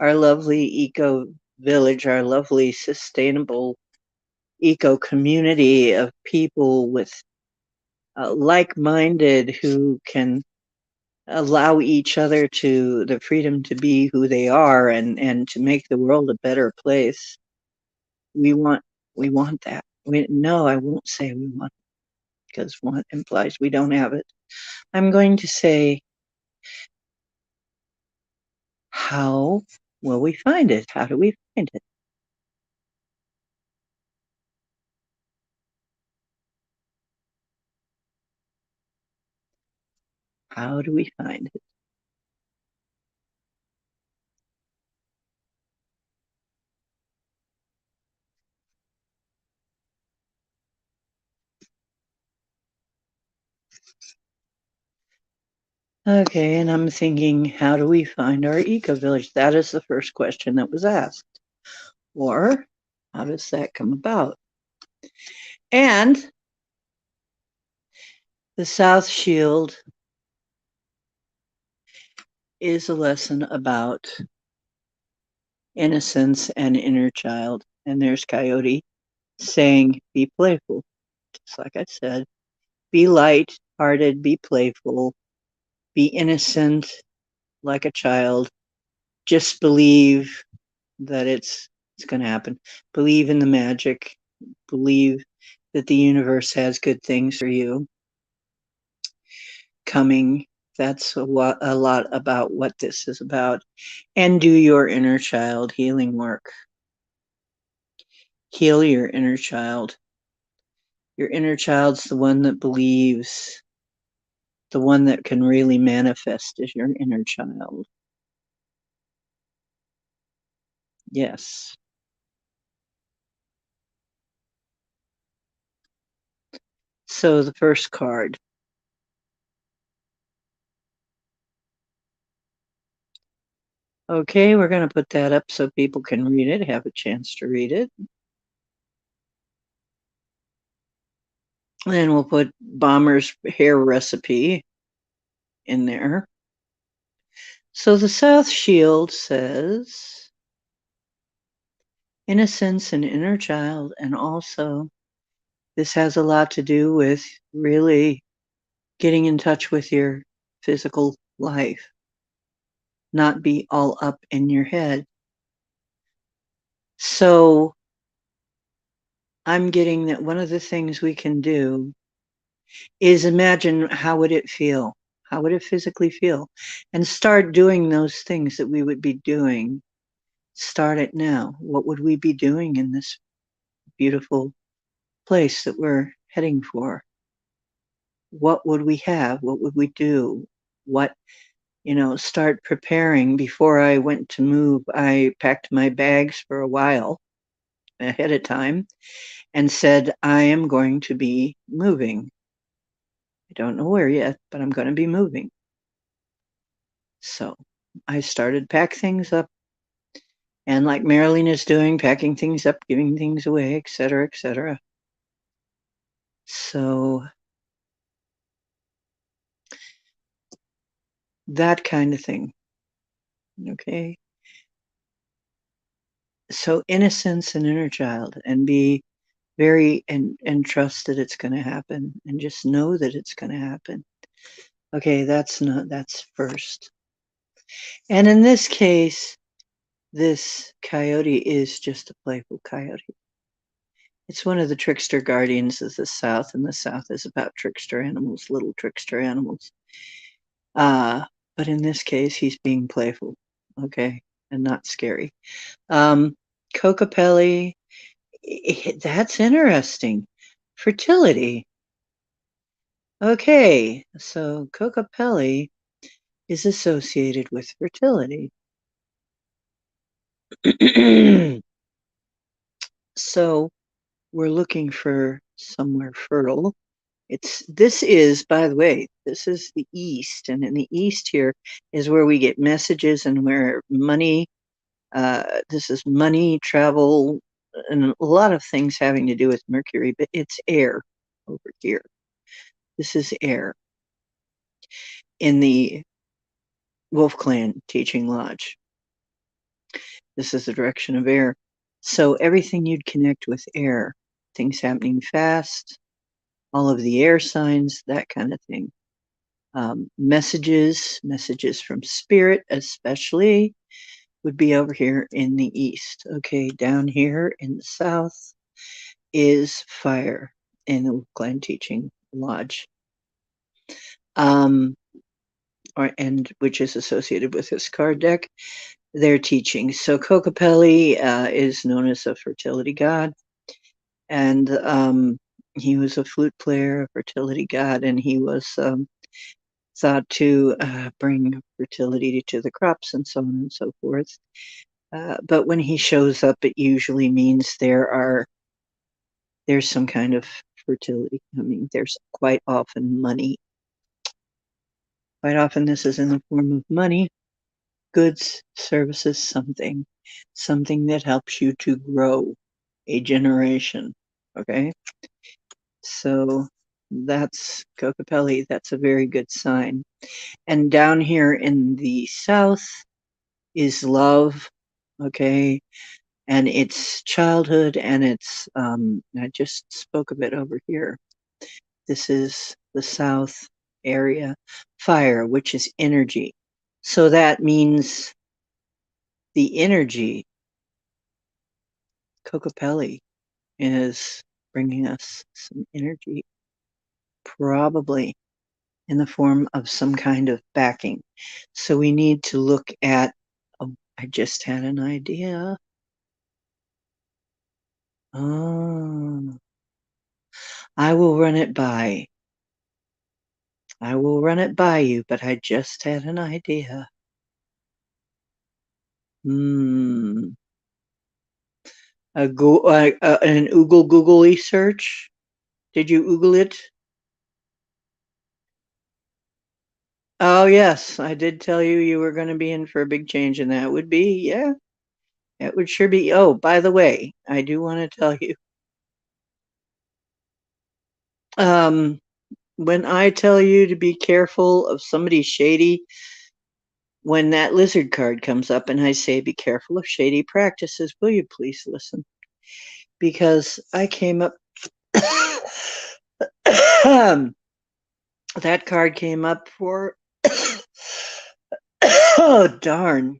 Our lovely eco village, our lovely sustainable eco community of people with like-minded who can allow each other to the freedom to be who they are, and to make the world a better place. We want that. No, I won't say we want, because want implies we don't have it. I'm going to say, how will we find it? How do we find it? How do we find it? Okay, and I'm thinking, how do we find our eco village? That is the first question that was asked. Or how does that come about? And the South Shield is a lesson about innocence and inner child. And there's Coyote saying, be playful. Just like I said, be light hearted, be playful, be innocent like a child. Just believe that it's going to happen. Believe in the magic. Believe that the universe has good things for you coming. That's a lot about what this is about. And do your inner child healing work. Heal your inner child. Your inner child's the one that believes, the one that can really manifest is your inner child. Yes. So the first card. Okay, we're going to put that up so people can read it, have a chance to read it. And we'll put Bomber's hair recipe in there. So the South Shield says innocence and inner child, and also this has a lot to do with really getting in touch with your physical life, not be all up in your head. So I'm getting that one of the things we can do is imagine how would it feel? How would it physically feel? And start doing those things that we would be doing. Start it now. What would we be doing in this beautiful place that we're heading for? What would we have? What would we do? What, start preparing. Before I went to move, I packed my bags for a while ahead of time and said, I am going to be moving. I don't know where yet, but I'm going to be moving. So I started pack things up, and like Marilyn is doing, packing things up, giving things away, etc., etc. So that kind of thing. Okay. So innocence and inner child, and be very and trust that it's going to happen, and just know that it's going to happen. Okay, that's first. And in this case, this coyote is just a playful coyote. It's one of the trickster guardians of the South, and the South is about trickster animals, little trickster animals. But in this case, he's being playful, okay, and not scary. Cocopelli, that's interesting. Fertility. Okay, so Cocopelli is associated with fertility. So we're looking for somewhere fertile. This is, by the way, this is the East, and in the East here is where we get messages and where money, this is money, travel, and a lot of things having to do with Mercury, but it's air over here. This is air in the Wolf Clan Teaching Lodge. This is the direction of air. So everything you'd connect with air, things happening fast, all of the air signs, that kind of thing. Messages from spirit, especially, would be over here in the east. Okay, down here in the south is fire in the Glen Teaching Lodge, and which is associated with this card deck. their teachings. So Kokopelli is known as a fertility god, and he was a flute player, a fertility god, and he was thought to bring fertility to the crops and so on and so forth. But when he shows up, it usually means there's some kind of fertility coming. There's quite often money. Quite often this is in the form of money, goods, services, something that helps you to grow a generation. Okay. So that's Kokopelli. That's a very good sign. And down here in the south is love. Okay. And it's childhood, and it's, I just spoke of it over here. This is the south area. Fire, which is energy. So that means the energy, Kokopelli is bringing us some energy, probably in the form of some kind of backing. So we need to look at, oh, I just had an idea. Oh, I will run it by. I will run it by you, but I just had an idea. Hmm. An googly search. Did you Google it? Oh yes, I did tell you you were going to be in for a big change, and that would be, yeah, it would sure be. Oh, by the way, I do want to tell you, um, when I tell you to be careful of somebody shady, when that lizard card comes up and I say be careful of shady practices, will you please listen? Because I came up, that card came up for, oh darn.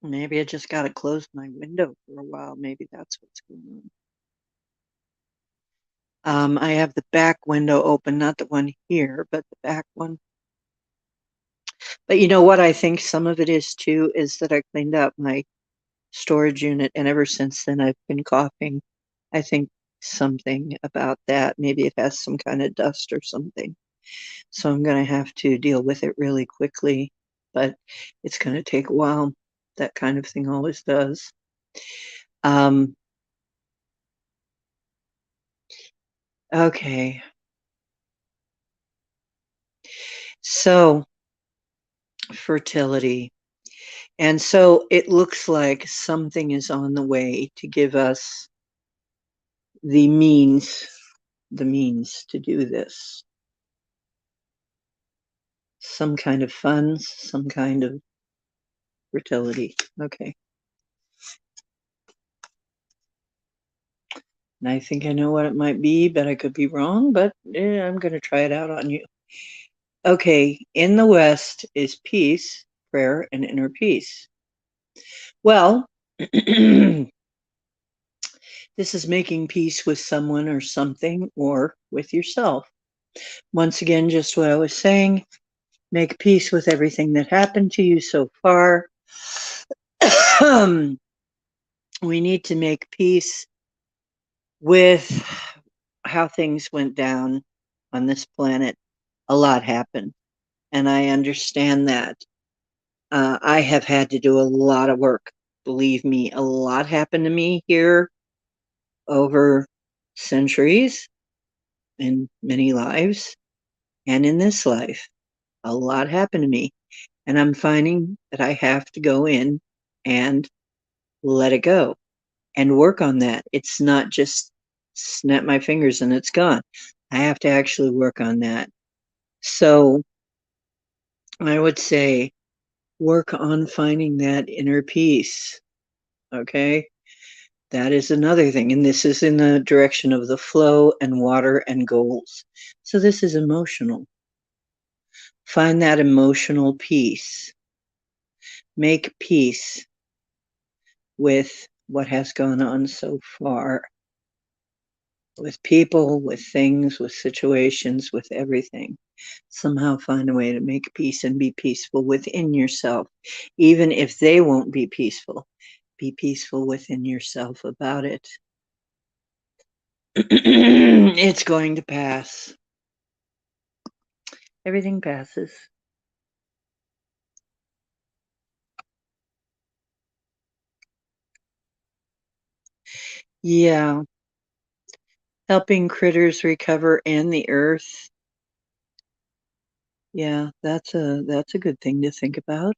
Maybe I just got to close my window for a while. Maybe that's what's going on. I have the back window open, not the one here, but the back one. But you know what I think some of it is too is that I cleaned out my storage unit, and ever since then I've been coughing. I think something about that. Maybe it has some kind of dust or something. So I'm going to have to deal with it really quickly, but it's going to take a while. That kind of thing always does. Um, okay. So fertility. And so it looks like something is on the way to give us the means, to do this. Some kind of funds, some kind of fertility. Okay. And I think I know what it might be, but I could be wrong, but I'm going to try it out on you. Okay, in the West is peace, prayer, and inner peace. Well, this is making peace with someone or something or with yourself. Once again, just what I was saying, make peace with everything that happened to you so far. We need to make peace with how things went down on this planet. A lot happened, and I understand that. I have had to do a lot of work. Believe me, a lot happened to me here over centuries, in many lives, and in this life. A lot happened to me, and I'm finding that I have to go in and let it go and work on that. It's not just snap my fingers and it's gone. I have to actually work on that. So I would say work on finding that inner peace. Okay. That is another thing. And this is in the direction of the flow and water and goals. So this is emotional. Find that emotional peace. Make peace with what has gone on so far, with people, with things, with situations, with everything. Somehow find a way to make peace and be peaceful within yourself. Even if they won't be peaceful within yourself about it. It's going to pass. Everything passes. Yeah. Helping critters recover and the earth. Yeah, that's a good thing to think about.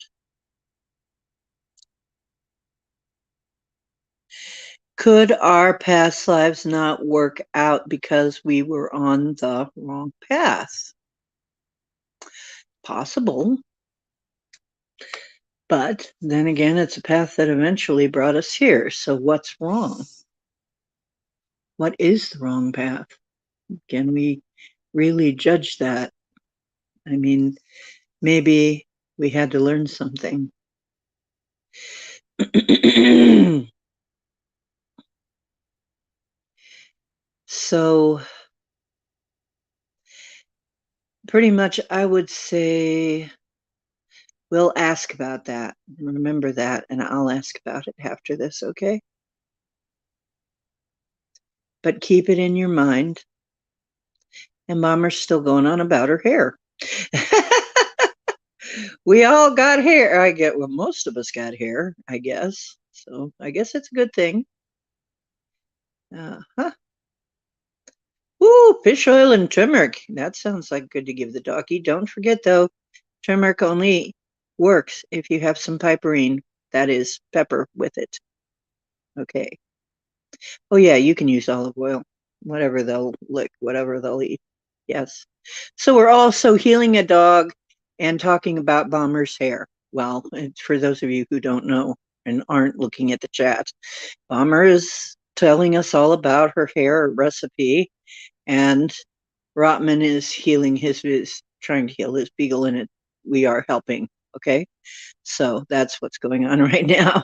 Could our past lives not work out because we were on the wrong path? Possible. But then again, it's a path that eventually brought us here. So what's wrong? What is the wrong path? Can we really judge that? I mean, maybe we had to learn something. So pretty much I would say we'll ask about that. Remember that, and I'll ask about it after this, okay? But keep it in your mind. And Mama's still going on about her hair. We all got hair. Well, most of us got hair, I guess. So I guess it's a good thing. Huh. Ooh, fish oil and turmeric. That sounds like good to give the doggy. Don't forget though, turmeric only works if you have some piperine, that is pepper with it. Okay. Oh yeah, you can use olive oil, whatever they'll lick, whatever they'll eat. Yes. So we're also healing a dog and talking about Bomber's hair. Well, for those of you who don't know and aren't looking at the chat, Bomber is telling us all about her hair recipe, and Rotman is trying to heal his beagle, and we are helping. Okay, so that's what's going on right now.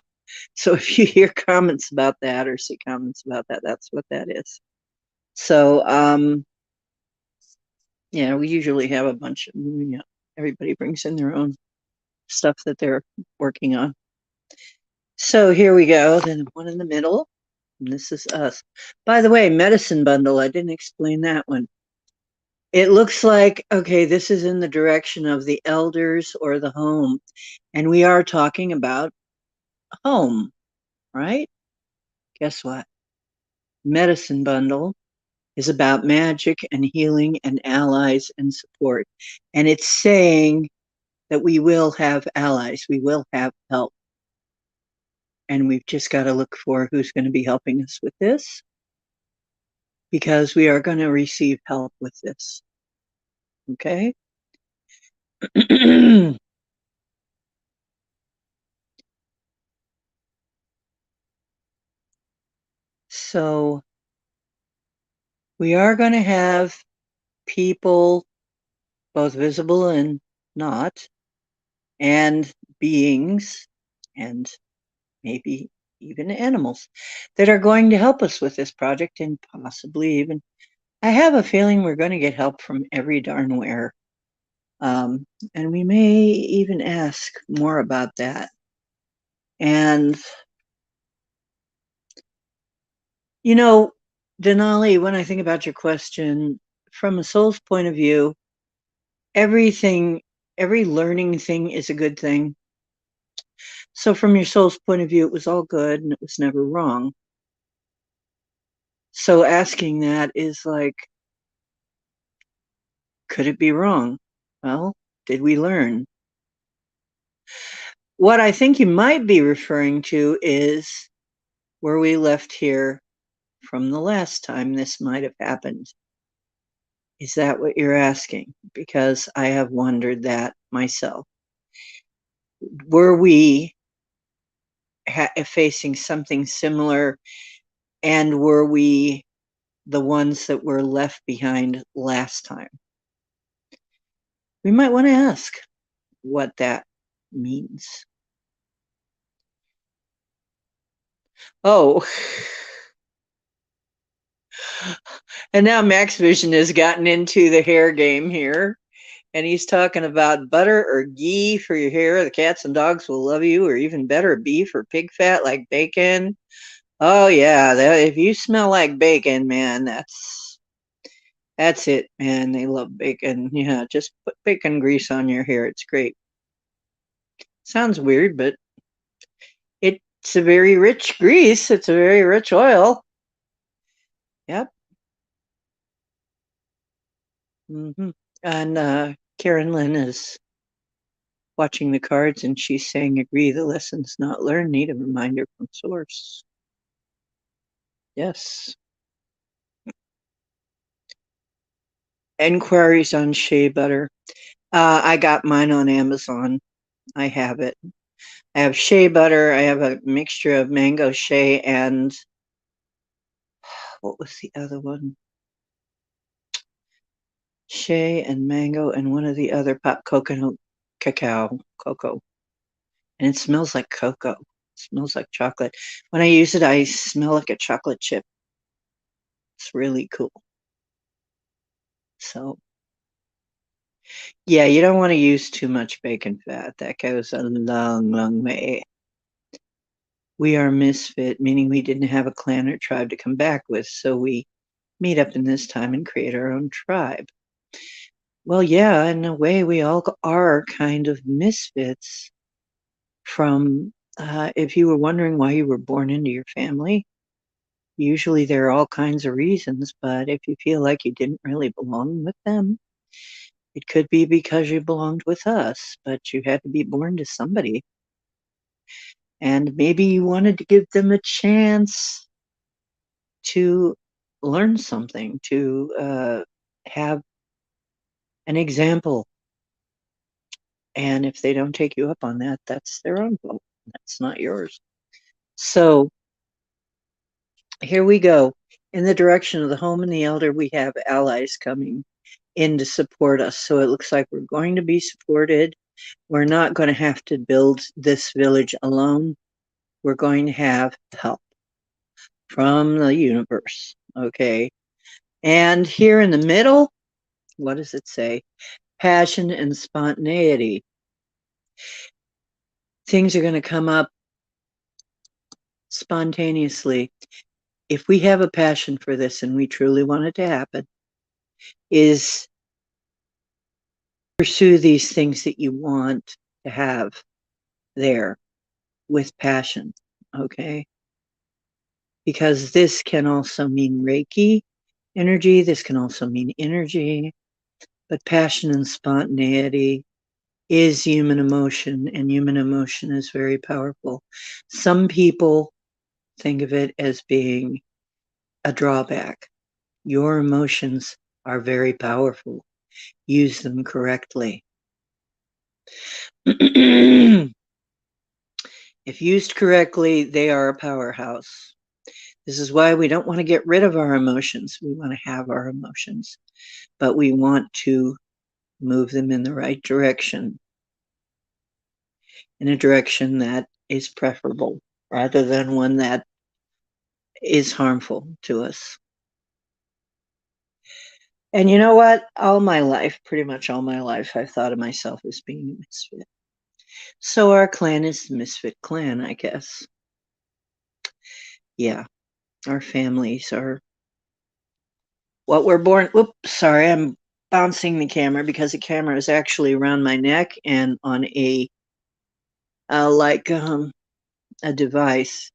So if you hear comments about that or see comments about that, that's what that is. So yeah, we usually have a bunch of, everybody brings in their own stuff that they're working on. So here we go, then one in the middle, and this is us. By the way, medicine bundle, I didn't explain that one. It looks like, okay, this is in the direction of the elders or the home, and we are talking about home, right? Guess what? Medicine bundle is about magic and healing and allies and support. And it's saying that we will have allies, we will have help. And we've just got to look for who's going to be helping us with this, because we are going to receive help with this. Okay? So we are going to have people, both visible and not, and beings, and maybe even animals that are going to help us with this project, and possibly even, I have a feeling we're going to get help from every darn where. And we may even ask more about that. And, you know, Denali, when I think about your question, from a soul's point of view, everything, every learning thing is a good thing. So from your soul's point of view, it was all good and it was never wrong. So asking that is like, could it be wrong? Well, did we learn? What I think you might be referring to is where we left here from the last time this might have happened. Is that what you're asking? Because I have wondered that myself. Were we facing something similar, and were we the ones that were left behind last time? We might want to ask what that means. Oh, and now Max Vision has gotten into the hair game here. And he's talking about butter or ghee for your hair. The cats and dogs will love you, or even better, beef or pig fat like bacon. Oh yeah, if you smell like bacon, man, that's it, man. They love bacon. Yeah, just put bacon grease on your hair. It's great. Sounds weird, but it's a very rich grease. It's a very rich oil. Yep. And Karen Lynn is watching the cards and she's saying, agree, the lessons not learned need a reminder from source. Yes. Enquiries on shea butter. I got mine on Amazon. I have it. I have shea butter. I have a mixture of mango shea and what was the other one? Shea and mango and one of the other pot coconut cocoa. And it smells like cocoa. It smells like chocolate. When I use it, I smell like a chocolate chip. It's really cool. So yeah, you don't want to use too much bacon fat. That goes a long, long way. We are misfit, meaning we didn't have a clan or tribe to come back with, so we meet up in this time and create our own tribe. Well, yeah, in a way, we all are kind of misfits from, if you were wondering why you were born into your family, usually there are all kinds of reasons, but if you feel like you didn't really belong with them, it could be because you belonged with us, but you had to be born to somebody. And maybe you wanted to give them a chance to learn something, to have an example. And if they don't take you up on that, that's their own fault. That's not yours. So here we go. In the direction of the home and the elder, we have allies coming in to support us. So it looks like we're going to be supported. We're not going to have to build this village alone. We're going to have help from the universe. Okay. And here in the middle, what does it say? Passion and spontaneity. Things are going to come up spontaneously. If we have a passion for this and we truly want it to happen, is pursue these things that you want to have there with passion, okay? Because this can also mean Reiki energy, this can also mean energy, but passion and spontaneity is human emotion, and human emotion is very powerful. Some people think of it as being a drawback. Your emotions are very powerful. Use them correctly. If used correctly, they are a powerhouse. This is why we don't want to get rid of our emotions. We want to have our emotions, but we want to move them in the right direction, in a direction that is preferable rather than one that is harmful to us. And you know what? All my life, pretty much all my life, I've thought of myself as being a misfit. So our clan is the misfit clan, I guess. Yeah, our families are what we're born. Oops, sorry, I'm bouncing the camera because the camera is actually around my neck and on like a device.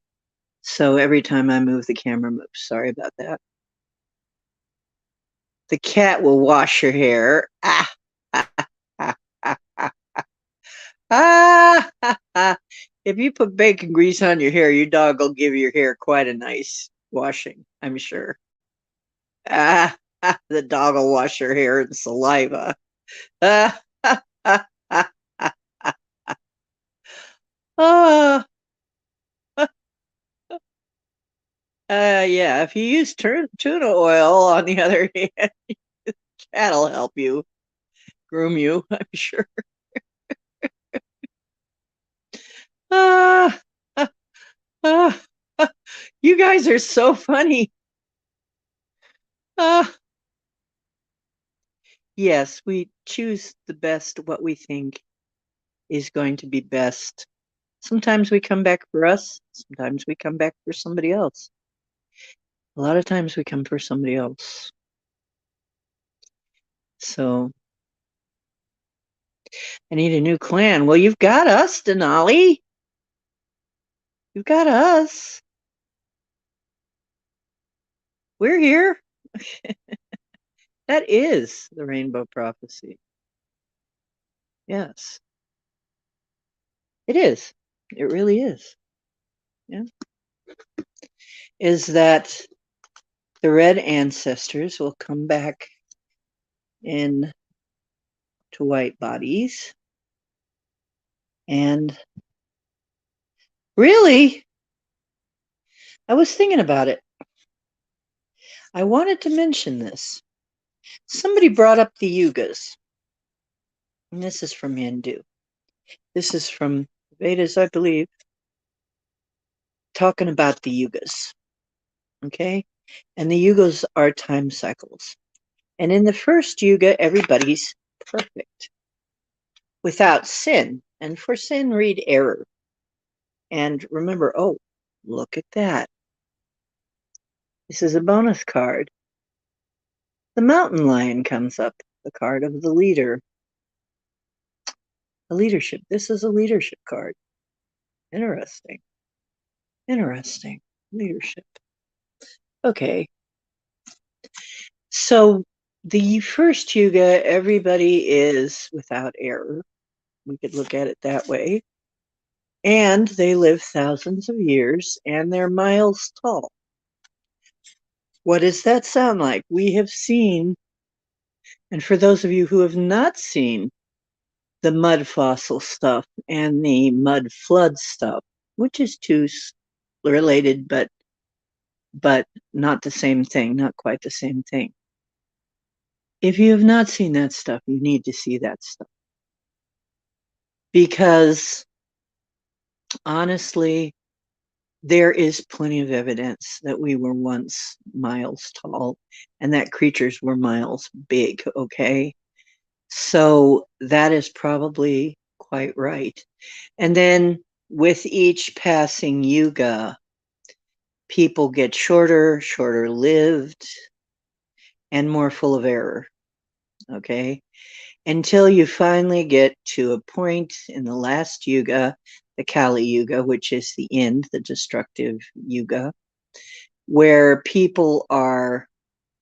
So every time I move, the camera moves. Sorry about that. The cat will wash your hair. Ah, ah, ah, ah, ah, ah, ah, ah. If you put bacon grease on your hair, your dog will give your hair quite a nice washing, I'm sure. Ah, ah, the dog will wash your hair in saliva. Ah, ah, ah, ah, ah, ah. Yeah, if you use tuna oil, on the other hand, that'll help you groom you, I'm sure. Ah, ah, ah, ah. You guys are so funny. Ah, Yes, we choose the best, what we think is going to be best. Sometimes we come back for us, sometimes we come back for somebody else. A lot of times we come for somebody else. So I need a new clan. Well, you've got us, Denali. You've got us. We're here. That is the rainbow prophecy. Yes, it is. It really is. Yeah. Is that the red ancestors will come back in to white bodies. And really, I was thinking about it. I wanted to mention this. Somebody brought up the yugas. And this is from Hindu. This is from Vedas, I believe, talking about the yugas. Okay? And the yugas are time cycles. And in the first yuga, everybody's perfect without sin. And for sin, read error. And remember, oh, look at that. This is a bonus card. The mountain lion comes up, the card of the leader. A leadership. This is a leadership card. Interesting. Interesting. Leadership. Okay. So the first yuga, everybody is without error. We could look at it that way. And they live thousands of years and they're miles tall. What does that sound like? We have seen, and for those of you who have not seen the mud fossil stuff and the mud flood stuff, which is too related, but not the same thing, not quite the same thing. If you have not seen that stuff, you need to see that stuff. Because honestly, there is plenty of evidence that we were once miles tall and that creatures were miles big, okay? So that is probably quite right. And then with each passing yuga, people get shorter, shorter lived, and more full of error, okay? Until you finally get to a point in the last yuga, the Kali Yuga, which is the end, the destructive yuga, where people are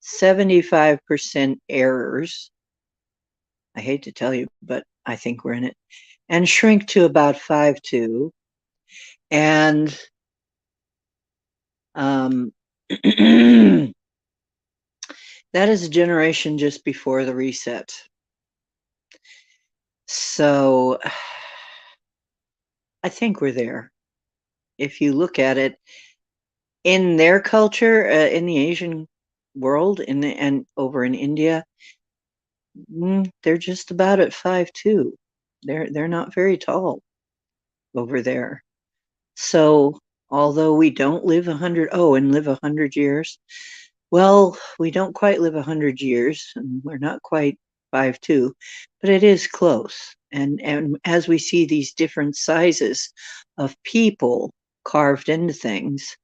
75% errors. I hate to tell you, but I think we're in it. And shrink to about 5'2". And that is a generation just before the reset. So I think we're there. If you look at it in their culture, in the Asian world, and over in India, they're just about at 5'2". They're not very tall over there. So although we don't live 100, and live 100 years, well, we don't quite live 100 years, and we're not quite 5'2", but it is close. And as we see these different sizes of people carved into things,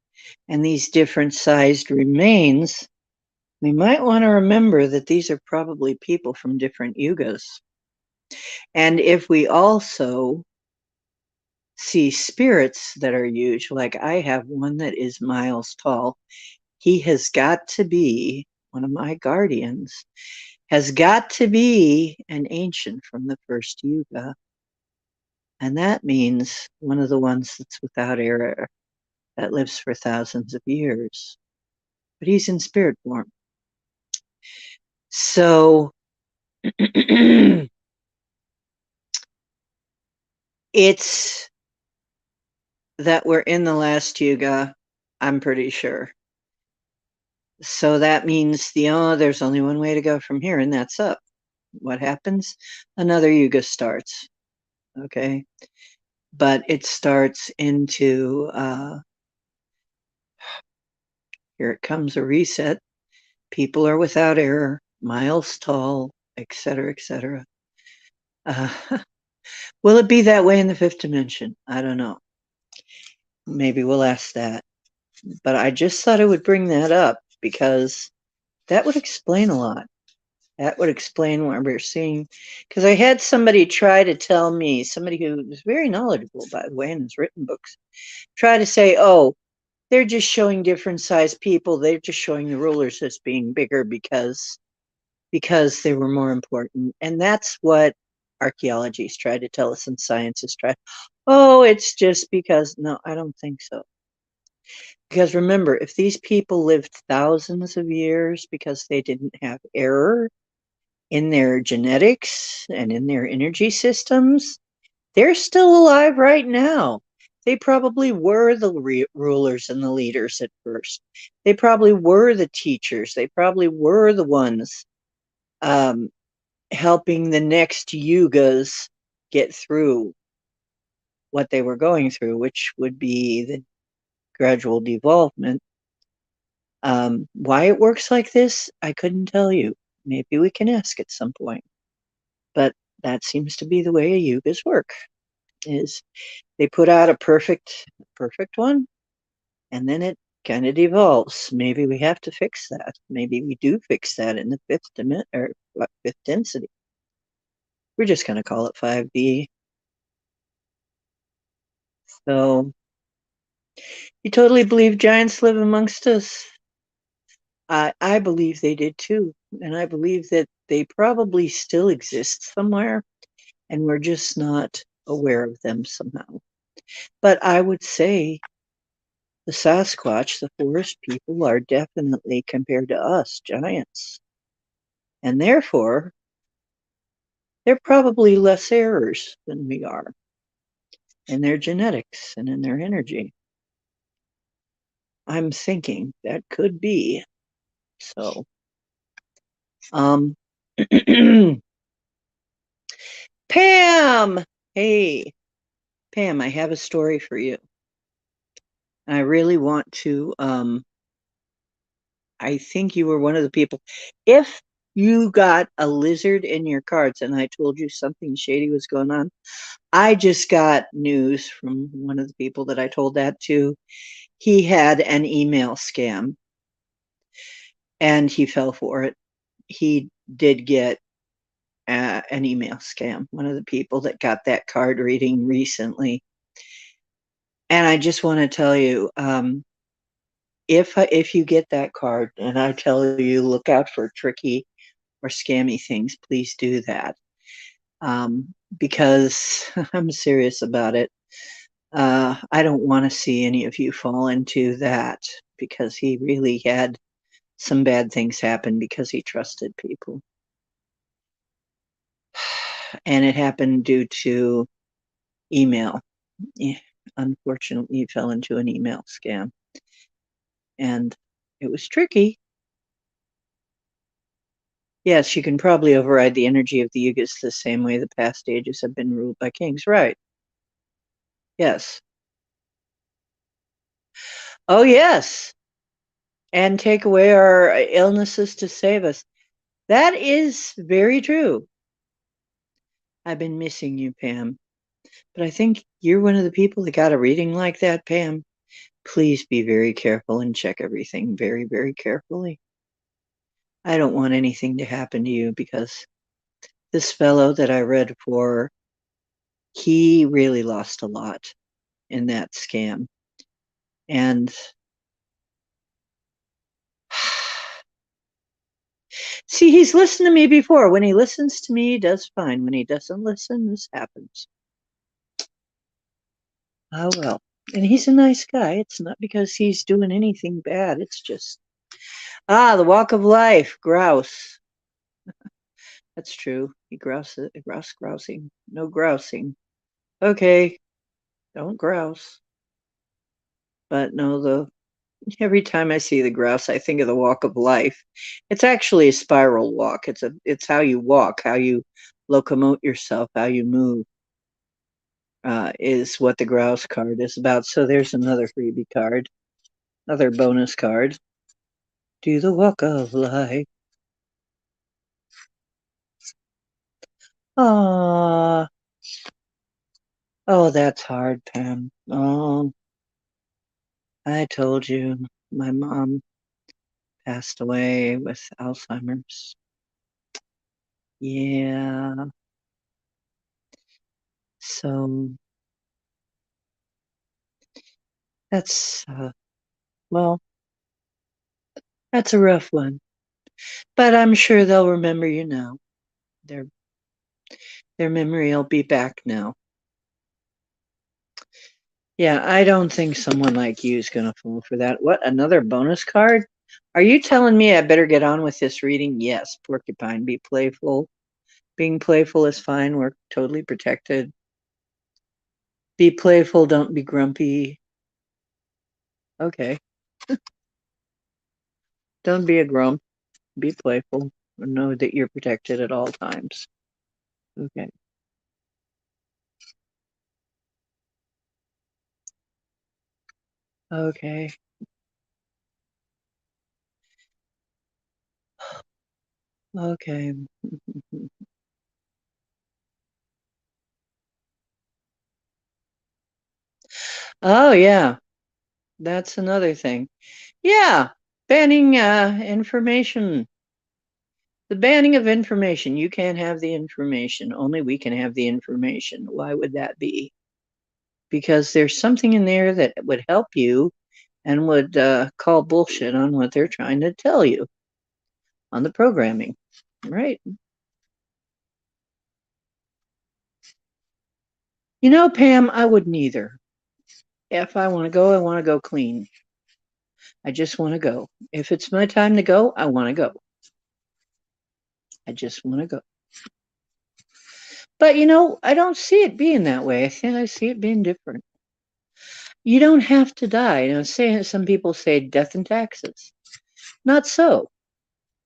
and these different sized remains, we might want to remember that these are probably people from different yugas. And if we also see spirits that are huge, like I have one that is miles tall, he has got to be one of my guardians, has got to be an ancient from the first yuga. And that means one of the ones that's without error, that lives for thousands of years. But he's in spirit form. So it's that we're in the last yuga, I'm pretty sure. So that means there's only one way to go from here, and that's up. What happens? Another yuga starts. Okay. But it starts into here it comes, a reset. People are without error, miles tall, etc., etc. Uh, will it be that way in the fifth dimension? I don't know. Maybe we'll ask that. But I just thought I would bring that up because that would explain a lot. That would explain what we're seeing. Because I had somebody try to tell me, somebody who was very knowledgeable, by the way, and has written books, try to say, oh, they're just showing different sized people. They're just showing the rulers as being bigger because they were more important. And that's what archaeology's tried to tell us and science has tried. Oh, it's just because. No, I don't think so. Because remember, if these people lived thousands of years because they didn't have error in their genetics and in their energy systems, they're still alive right now. They probably were the rulers and the leaders at first. They probably were the teachers. They probably were the ones um, helping the next yugas get through what they were going through, which would be the gradual devolvement. Why it works like this, I couldn't tell you. Maybe we can ask at some point. But that seems to be the way yugas work. Is they put out a perfect one, and then it kind of devolves. Maybe we have to fix that. Maybe we do fix that in the fifth dimension or fifth density. We're just going to call it 5D. So you totally believe giants live amongst us? I believe they did too. And I believe that they probably still exist somewhere and we're just not aware of them somehow. But I would say the Sasquatch, the forest people, are definitely, compared to us, giants. And therefore, they're probably less errors than we are in their genetics and in their energy. I'm thinking that could be. So, um, Pam! Hey, Pam, I have a story for you. I really want to, I think you were one of the people. If you got a lizard in your cards and I told you something shady was going on, I just got news from one of the people that I told that to. He had an email scam and he fell for it. He did get an email scam, one of the people that got that card reading recently. And I just want to tell you, if you get that card and I tell you look out for tricky or scammy things, please do that. Because I'm serious about it. I don't want to see any of you fall into that because he really had some bad things happen because he trusted people. And it happened due to email. Unfortunately, he fell into an email scam. And it was tricky. Yes, you can probably override the energy of the yugas the same way the past ages have been ruled by kings. Right. Yes. Oh, yes. And take away our illnesses to save us. That is very true. I've been missing you, Pam. But I think you're one of the people that got a reading like that, Pam. Please be very careful and check everything very, very carefully. I don't want anything to happen to you because this fellow that I read for, he really lost a lot in that scam. And see, he's listened to me before. When he listens to me, he does fine. When he doesn't listen, this happens. Oh, well. And he's a nice guy. It's not because he's doing anything bad. It's just, the walk of life, grouse. That's true. He grousing. No grousing. Okay, don't grouse. But no, every time I see the grouse, I think of the walk of life. It's actually a spiral walk. It's how you walk, how you locomote yourself, how you move. Is what the grouse card is about. So there's another freebie card, another bonus card. Do the walk of life. Oh, oh, that's hard, Pam. Oh, I told you my mom passed away with Alzheimer's. Yeah, so that's, well, that's a rough one. But I'm sure they'll remember you now. Their their memory will be back now. Yeah, I don't think someone like you is gonna fall for that. What, another bonus card? Are you telling me I better get on with this reading? Yes, porcupine, be playful. Being playful is fine. We're totally protected. Be playful, don't be grumpy. Okay. Don't be a grump. Be playful. Know that you're protected at all times. Okay. Okay. Okay. Oh, yeah. That's another thing. Yeah. Banning information. The banning of information. You can't have the information. Only we can have the information. Why would that be? Because there's something in there that would help you and would call bullshit on what they're trying to tell you on the programming. Right. You know, Pam, I wouldn't either. If I want to go clean. I just want to go. If it's my time to go, I want to go. I just want to go. But you know, I don't see it being that way. I see it being different. You don't have to die. You know, some people say death and taxes. Not so.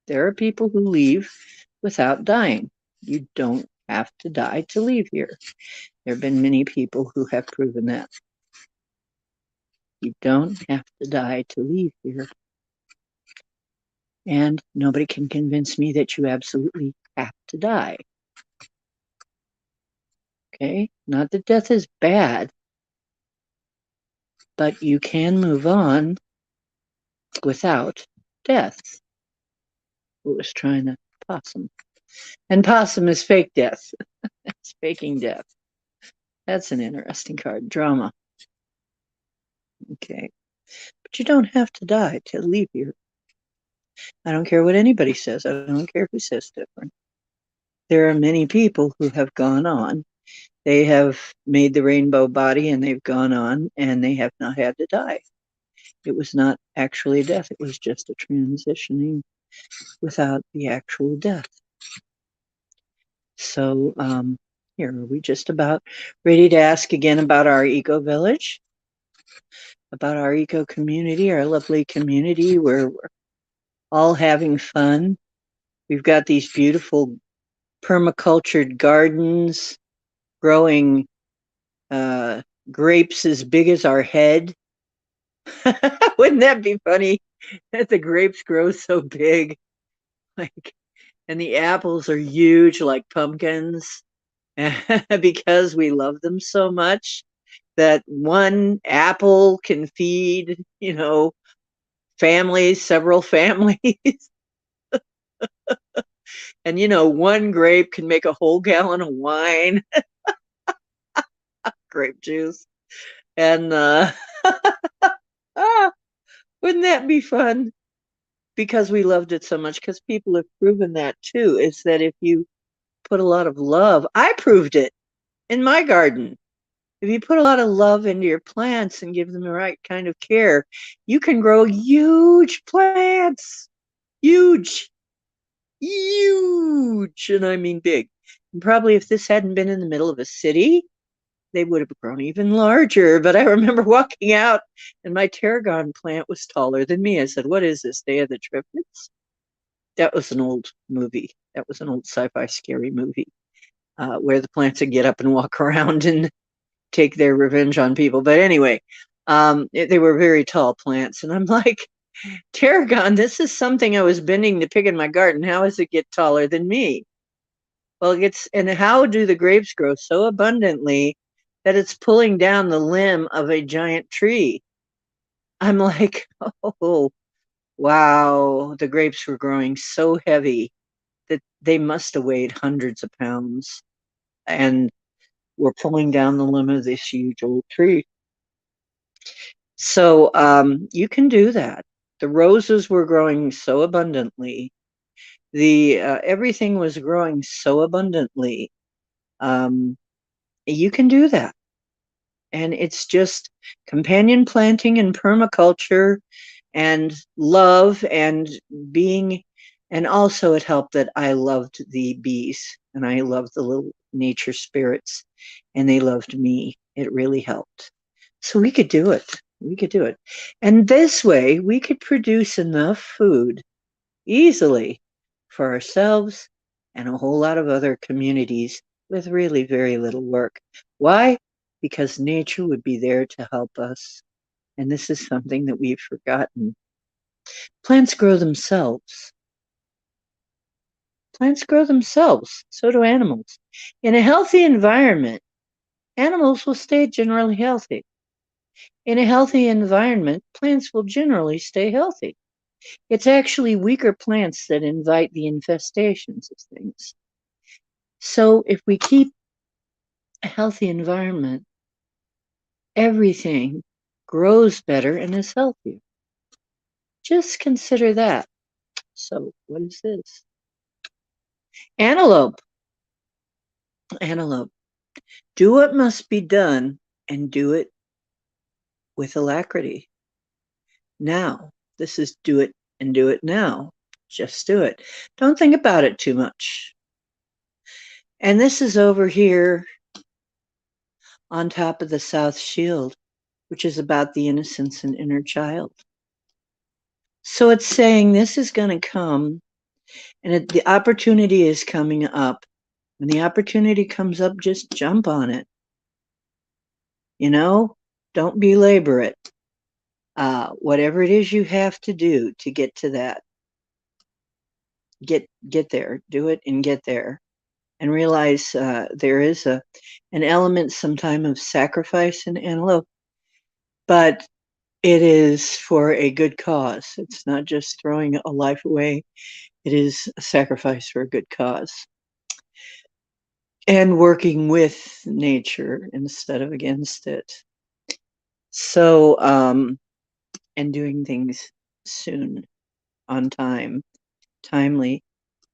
There are people who leave without dying. You don't have to die to leave here. There have been many people who have proven that. You don't have to die to leave here. And nobody can convince me that you absolutely have to die. Okay? Not that death is bad, but you can move on without death. Who was trying to possum? And possum is fake death. It's faking death. That's an interesting card. Drama. Okay. But you don't have to die to leave here. I don't care what anybody says. I don't care who says different. There are many people who have gone on. They have made the rainbow body and they've gone on and they have not had to die. It was not actually death. It was just a transitioning without the actual death. So here, are we just about ready to ask again about our eco village, about our eco community, our lovely community where we're all having fun. We've got these beautiful permacultured gardens growing grapes as big as our head. Wouldn't that be funny that the grapes grow so big? Like, and the apples are huge like pumpkins because we love them so much that one apple can feed, families, several families. And, one grape can make a whole gallon of wine, grape juice. And ah, wouldn't that be fun? Because we loved it so much, because people have proven that too, is that if you put a lot of love, I proved it in my garden. If you put a lot of love into your plants and give them the right kind of care, you can grow huge plants. Huge, huge, and I mean big. And probably if this hadn't been in the middle of a city, they would have grown even larger. But I remember walking out and my tarragon plant was taller than me. I said, "What is this, Day of the Triffids?" That was an old movie. That was an old sci-fi scary movie where the plants would get up and walk around and take their revenge on people. But anyway, they were very tall plants. And I'm like, tarragon, this is something I was bending to pick in my garden. How does it get taller than me? Well, and how do the grapes grow so abundantly that it's pulling down the limb of a giant tree? I'm like, oh, wow, the grapes were growing so heavy that they must have weighed hundreds of pounds and were pulling down the limb of this huge old tree. So you can do that. The roses were growing so abundantly. The everything was growing so abundantly. Um, you can do that. And it's just companion planting and permaculture and love and being, and also it helped that I loved the bees and I loved the little nature spirits and they loved me. It really helped. So we could do it. We could do it. And this way we could produce enough food easily for ourselves and a whole lot of other communities with really very little work. Why? Because nature would be there to help us. And this is something that we've forgotten. Plants grow themselves. Plants grow themselves. So do animals. In a healthy environment, animals will stay generally healthy. In a healthy environment, plants will generally stay healthy. It's actually weaker plants that invite the infestations of things. So if we keep a healthy environment, everything grows better and is healthier. Just consider that. So what is this? Antelope. Antelope. Do what must be done and do it with alacrity. Now. This is do it and do it now. Just do it. Don't think about it too much. And this is over here on top of the South Shield, which is about the innocence and inner child. So it's saying this is going to come, and the opportunity is coming up. When the opportunity comes up, just jump on it. You know, don't belabor it. Whatever it is you have to do to get to that, get there. Do it and get there, and realize there is an element, sometime, of sacrifice in antelope, but it is for a good cause. It's not just throwing a life away. It is a sacrifice for a good cause. And working with nature instead of against it. So, and doing things soon, on time, timely.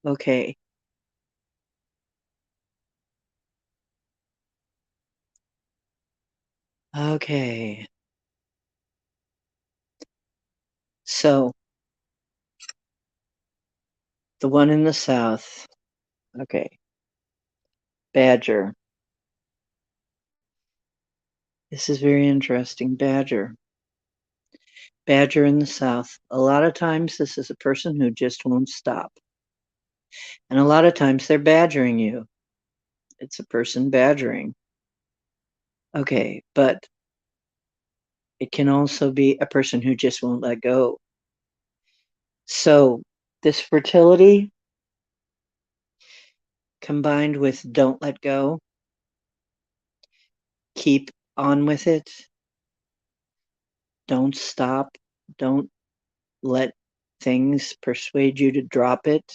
Okay. Okay. So, the one in the south. Okay. Badger. This is very interesting. Badger. Badger in the south. A lot of times this is a person who just won't stop. And a lot of times they're badgering you. It's a person badgering. Okay, but it can also be a person who just won't let go. So this fertility combined with don't let go, keep on with it, don't stop, don't let things persuade you to drop it,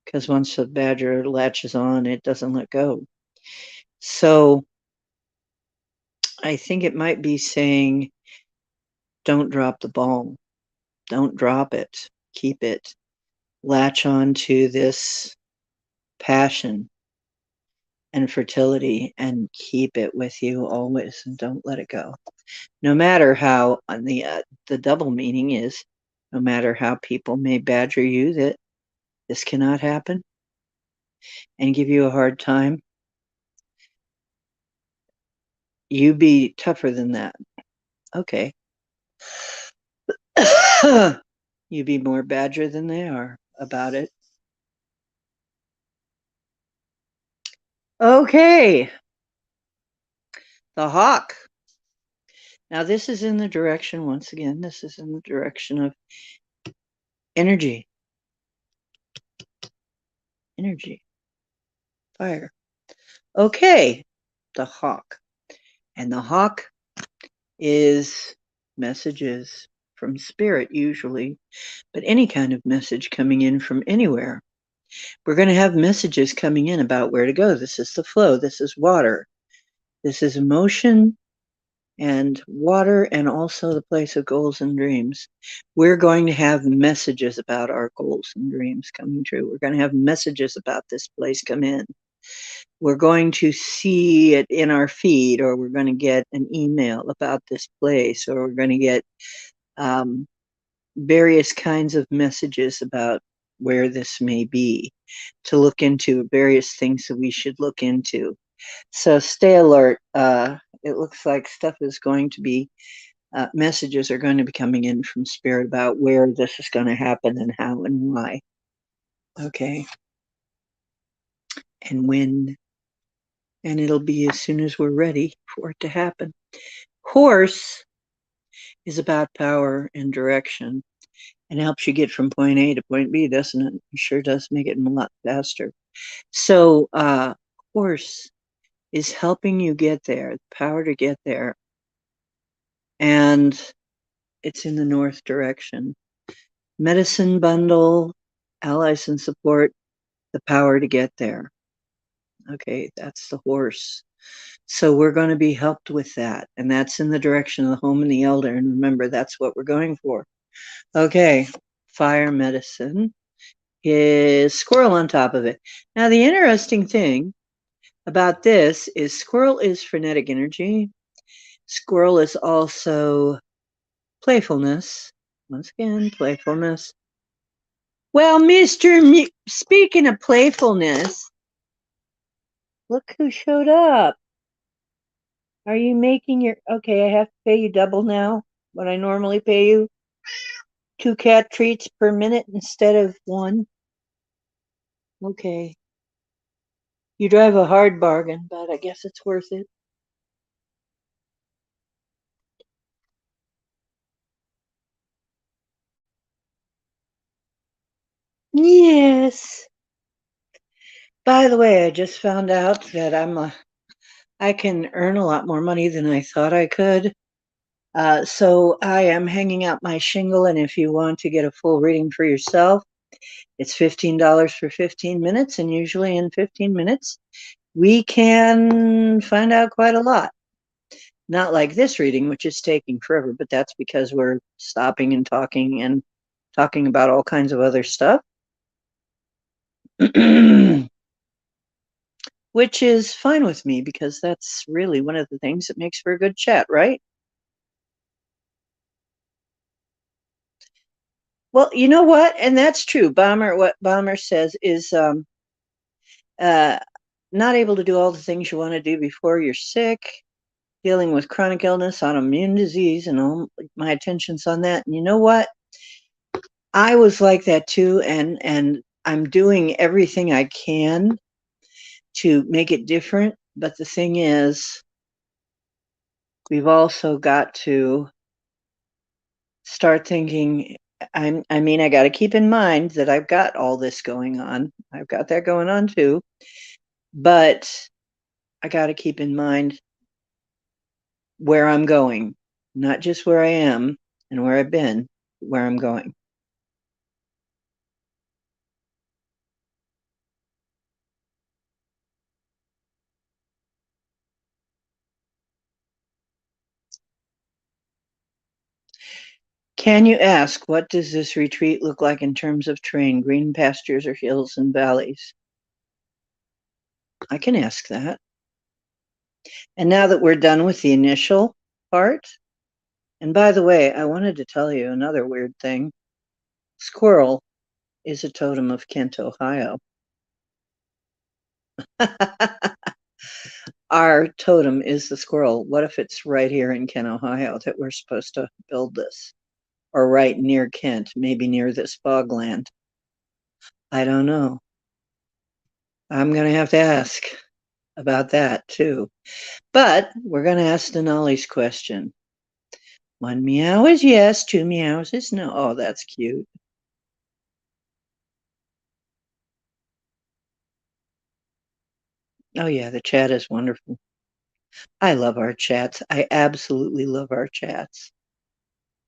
because once the badger latches on, it doesn't let go. So I think it might be saying, don't drop the ball, don't drop it, keep it, latch on to this passion and fertility and keep it with you always and don't let it go. No matter how, the double meaning is, no matter how people may badger you that this cannot happen and give you a hard time, you be tougher than that. Okay. You be more badger than they are about it. Okay. The hawk. Now this is in the direction, once again, this is in the direction of energy. Energy. Fire. Okay, the hawk. And the hawk is messages from spirit usually, but any kind of message coming in from anywhere. We're going to have messages coming in about where to go. This is the flow. This is water. This is emotion and water, and also the place of goals and dreams. We're going to have messages about our goals and dreams coming true. We're going to have messages about this place come in. We're going to see it in our feed, or we're going to get an email about this place, or we're going to get various kinds of messages about where this may be to look into, various things that we should look into. So stay alert. It looks like stuff is going to be, messages are going to be coming in from spirit about where this is going to happen and how and why. Okay. And when. And it'll be as soon as we're ready for it to happen. Horse is about power and direction and helps you get from point A to point B, doesn't it? It sure does make it a lot faster. So, horse is helping you get there, the power to get there. And it's in the north direction. Medicine bundle, allies and support, the power to get there. Okay, that's the horse. So we're going to be helped with that. And that's in the direction of the home and the elder. And remember, that's what we're going for. Okay, fire medicine is squirrel on top of it. Now, the interesting thing about this is squirrel is frenetic energy. Squirrel is also playfulness. Once again, playfulness. Well, speaking of playfulness, look who showed up. Are you making your, okay, I have to pay you double now, what I normally pay you? 2 cat treats per minute instead of 1? Okay. You drive a hard bargain, but I guess it's worth it. Yes. By the way, I just found out that I can earn a lot more money than I thought I could. So I am hanging out my shingle, and if you want to get a full reading for yourself, it's $15 for 15 minutes, and usually in 15 minutes, we can find out quite a lot. Not like this reading, which is taking forever, but that's because we're stopping and talking about all kinds of other stuff. Which is fine with me because that's really one of the things that makes for a good chat, right? Well, you know what? And that's true. What Bomber says is uh, not able to do all the things you want to do before you're sick, dealing with chronic illness, autoimmune disease, and all my attention's on that. And you know what? I was like that too, and I'm doing everything I can to make it different. But the thing is, we've also got to start thinking. I mean, I got to keep in mind that I've got all this going on. I've got that going on too. But I got to keep in mind where I'm going, not just where I am and where I've been, where I'm going. Can you ask, what does this retreat look like in terms of terrain, green pastures or hills and valleys? I can ask that. And now that we're done with the initial part, and by the way, I wanted to tell you another weird thing. Squirrel is a totem of Kent, Ohio. Our totem is the squirrel. What if it's right here in Kent, Ohio, that we're supposed to build this? Or right near Kent, maybe near this bogland? I don't know. I'm going to have to ask about that too. But we're going to ask Denali's question. 1 meow is yes, 2 meows is no. Oh, that's cute. Oh, yeah, the chat is wonderful. I love our chats. I absolutely love our chats.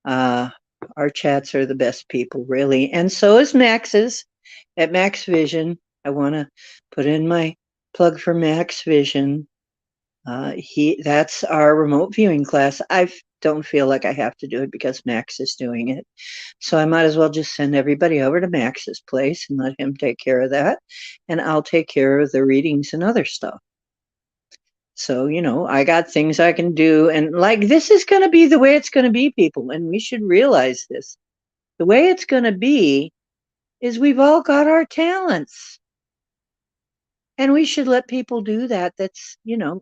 Uh, our chats are the best people, really. And so is Max's at Max Vision. I want to put in my plug for Max Vision. That's our remote viewing class. I don't feel like I have to do it because Max is doing it. So I might as well just send everybody over to Max's place and let him take care of that. And I'll take care of the readings and other stuff. So, I got things I can do. And like, this is going to be the way it's going to be, people. And we should realize this. The way it's going to be is we've all got our talents. And we should let people do that.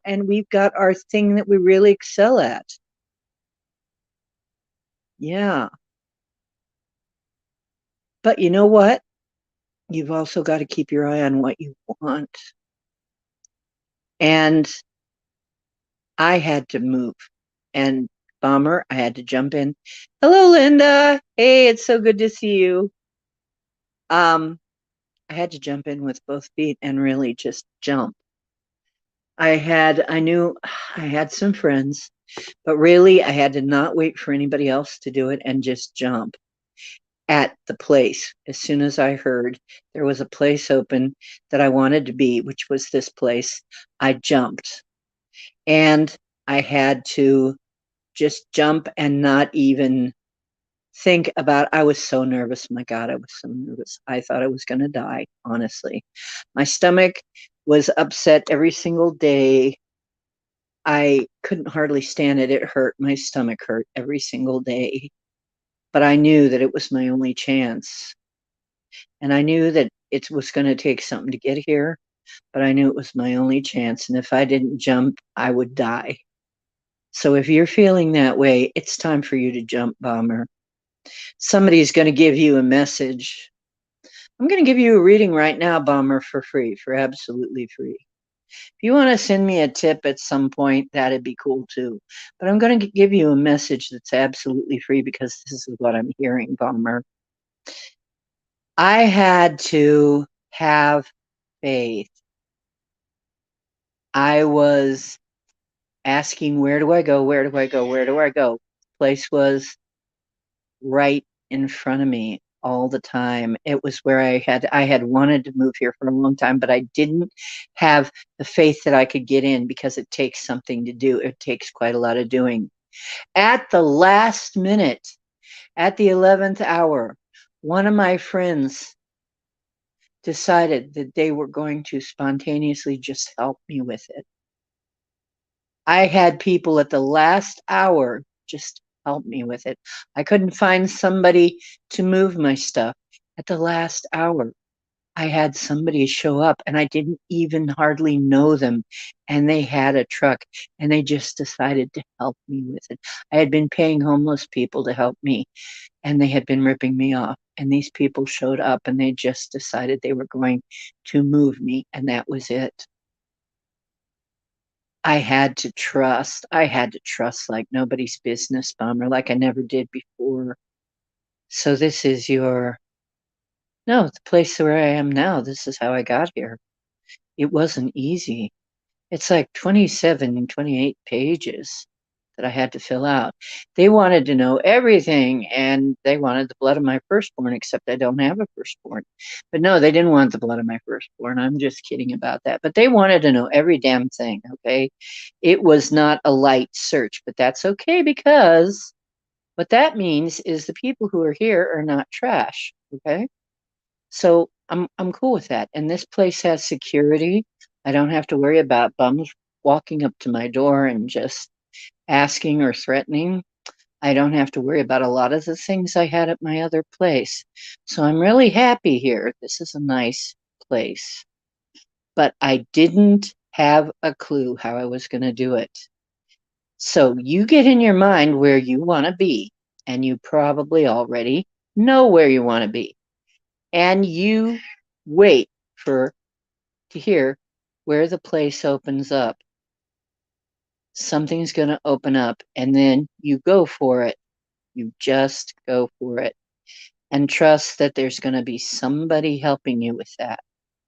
And we've got our thing that we really excel at. Yeah. But you know what? You've also got to keep your eye on what you want. And I had to move. And Bomber, I had to jump in. Hello, Linda. Hey, it's so good to see you. I had to jump in with both feet and really just jump. I knew I had some friends, but really I had to not wait for anybody else to do it and just jump at the place. As soon as I heard there was a place open that I wanted to be, which was this place, I jumped. And I had to just jump and not even think about. I was so nervous. My God, I was so nervous. I thought I was going to die, honestly. My stomach was upset every single day. I couldn't hardly stand it. It hurt. My stomach hurt every single day. But I knew that it was my only chance. And I knew that it was going to take something to get here, but I knew it was my only chance. And if I didn't jump, I would die. So if you're feeling that way, it's time for you to jump, Bomber. Somebody's going to give you a message. I'm going to give you a reading right now, Bomber, for free, for absolutely free. If you want to send me a tip at some point, that'd be cool too. But I'm going to give you a message that's absolutely free because this is what I'm hearing, Bomber. I had to have faith. I was asking, where do I go? Where do I go? Where do I go? Place was right in front of me all the time. It was where I had wanted to move here for a long time, but I didn't have the faith that I could get in because it takes something to do. It takes quite a lot of doing. At the last minute, at the 11th hour, one of my friends decided that they were going to spontaneously just help me with it. I had people at the last hour just help me with it. I couldn't find somebody to move my stuff. At the last hour, I had somebody show up and I didn't even hardly know them. And they had a truck and they just decided to help me with it. I had been paying homeless people to help me and they had been ripping me off. And these people showed up and they just decided they were going to move me. And that was it. I had to trust. I had to trust like nobody's business, Bomber, like I never did before. So this is no, the place where I am now. This is how I got here. It wasn't easy. It's like 27 and 28 pages that I had to fill out. They wanted to know everything and they wanted the blood of my firstborn, except I don't have a firstborn. But no, they didn't want the blood of my firstborn. I'm just kidding about that. But they wanted to know every damn thing, okay? It was not a light search, but that's okay because what that means is the people who are here are not trash, okay? So I'm cool with that. And this place has security. I don't have to worry about bums walking up to my door and just asking or threatening. I don't have to worry about a lot of the things I had at my other place. So I'm really happy here. This is a nice place. But I didn't have a clue how I was going to do it. So you get in your mind where you want to be, and you probably already know where you want to be. And you wait to hear where the place opens up. Something's going to open up, and then you go for it. You just go for it and trust that there's going to be somebody helping you with that.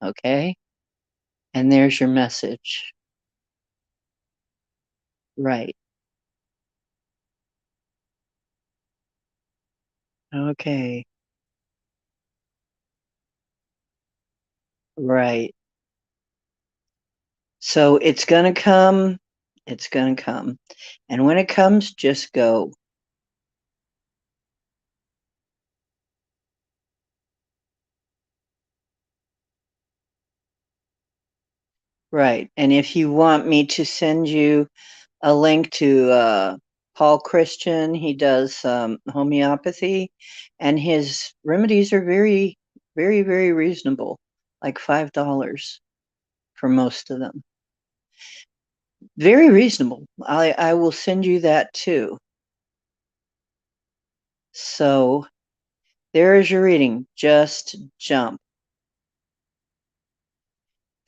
Okay? And there's your message. Right. Okay. Right. So it's going to come. It's going to come. And when it comes, just go. Right. And if you want me to send you a link to Paul Christian, he does homeopathy, and his remedies are very, very, very reasonable, like $5 for most of them. Very reasonable. I will send you that too. So there is your reading. Just jump.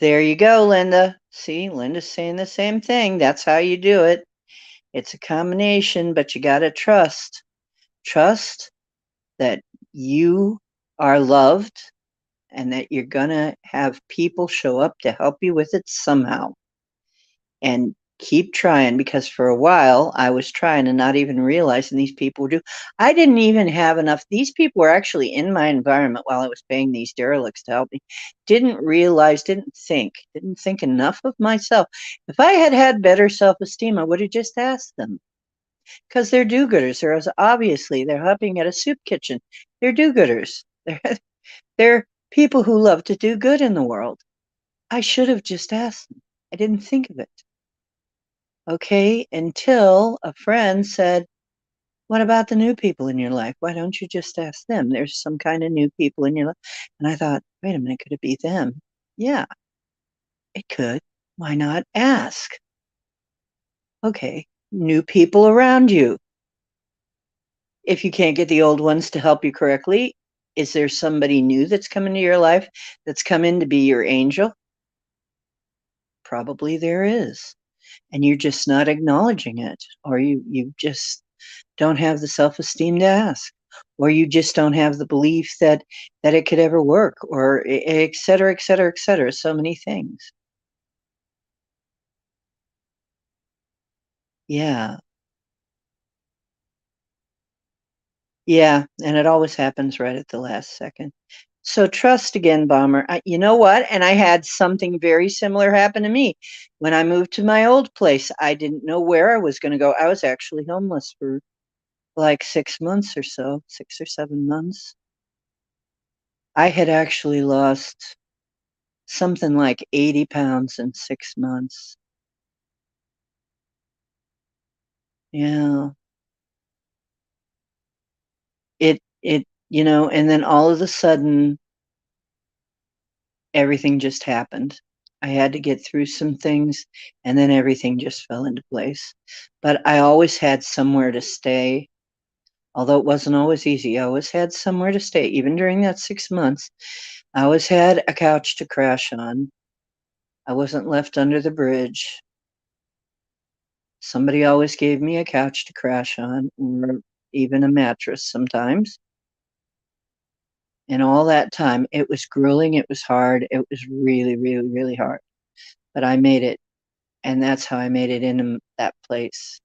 There you go, Linda. See, Linda's saying the same thing. That's how you do it. It's a combination, but you got to trust. Trust that you are loved and that you're going to have people show up to help you with it somehow. And keep trying, because for a while I was trying and not even realizing these people do. I didn't even have enough. These people were actually in my environment while I was paying these derelicts to help me. Didn't realize, didn't think enough of myself. If I had had better self-esteem, I would have just asked them, because they're do-gooders. They're helping at a soup kitchen. They're do-gooders. They're people who love to do good in the world. I should have just asked them. I didn't think of it. Okay, until a friend said, "What about the new people in your life? Why don't you just ask them? There's some kind of new people in your life." And I thought, wait a minute, could it be them? Yeah, it could. Why not ask? Okay, new people around you. If you can't get the old ones to help you correctly, is there somebody new that's come into your life that's come in to be your angel? Probably there is. And you're just not acknowledging it, or you just don't have the self-esteem to ask, or you just don't have the belief that it could ever work, or et cetera, et cetera, et cetera. So many things. Yeah. Yeah, and it always happens right at the last second. So trust again, Bomber. You know what? And I had something very similar happen to me. When I moved to my old place, I didn't know where I was going to go. I was actually homeless for like 6 months or so, 6 or 7 months. I had actually lost something like 80 pounds in 6 months. Yeah. And then all of a sudden, everything just happened. I had to get through some things, and then everything just fell into place. But I always had somewhere to stay, although it wasn't always easy. I always had somewhere to stay. Even during that 6 months, I always had a couch to crash on. I wasn't left under the bridge. Somebody always gave me a couch to crash on, or even a mattress sometimes. And all that time, it was grueling, it was hard, it was really, really, really hard. But I made it, and that's how I made it into that place.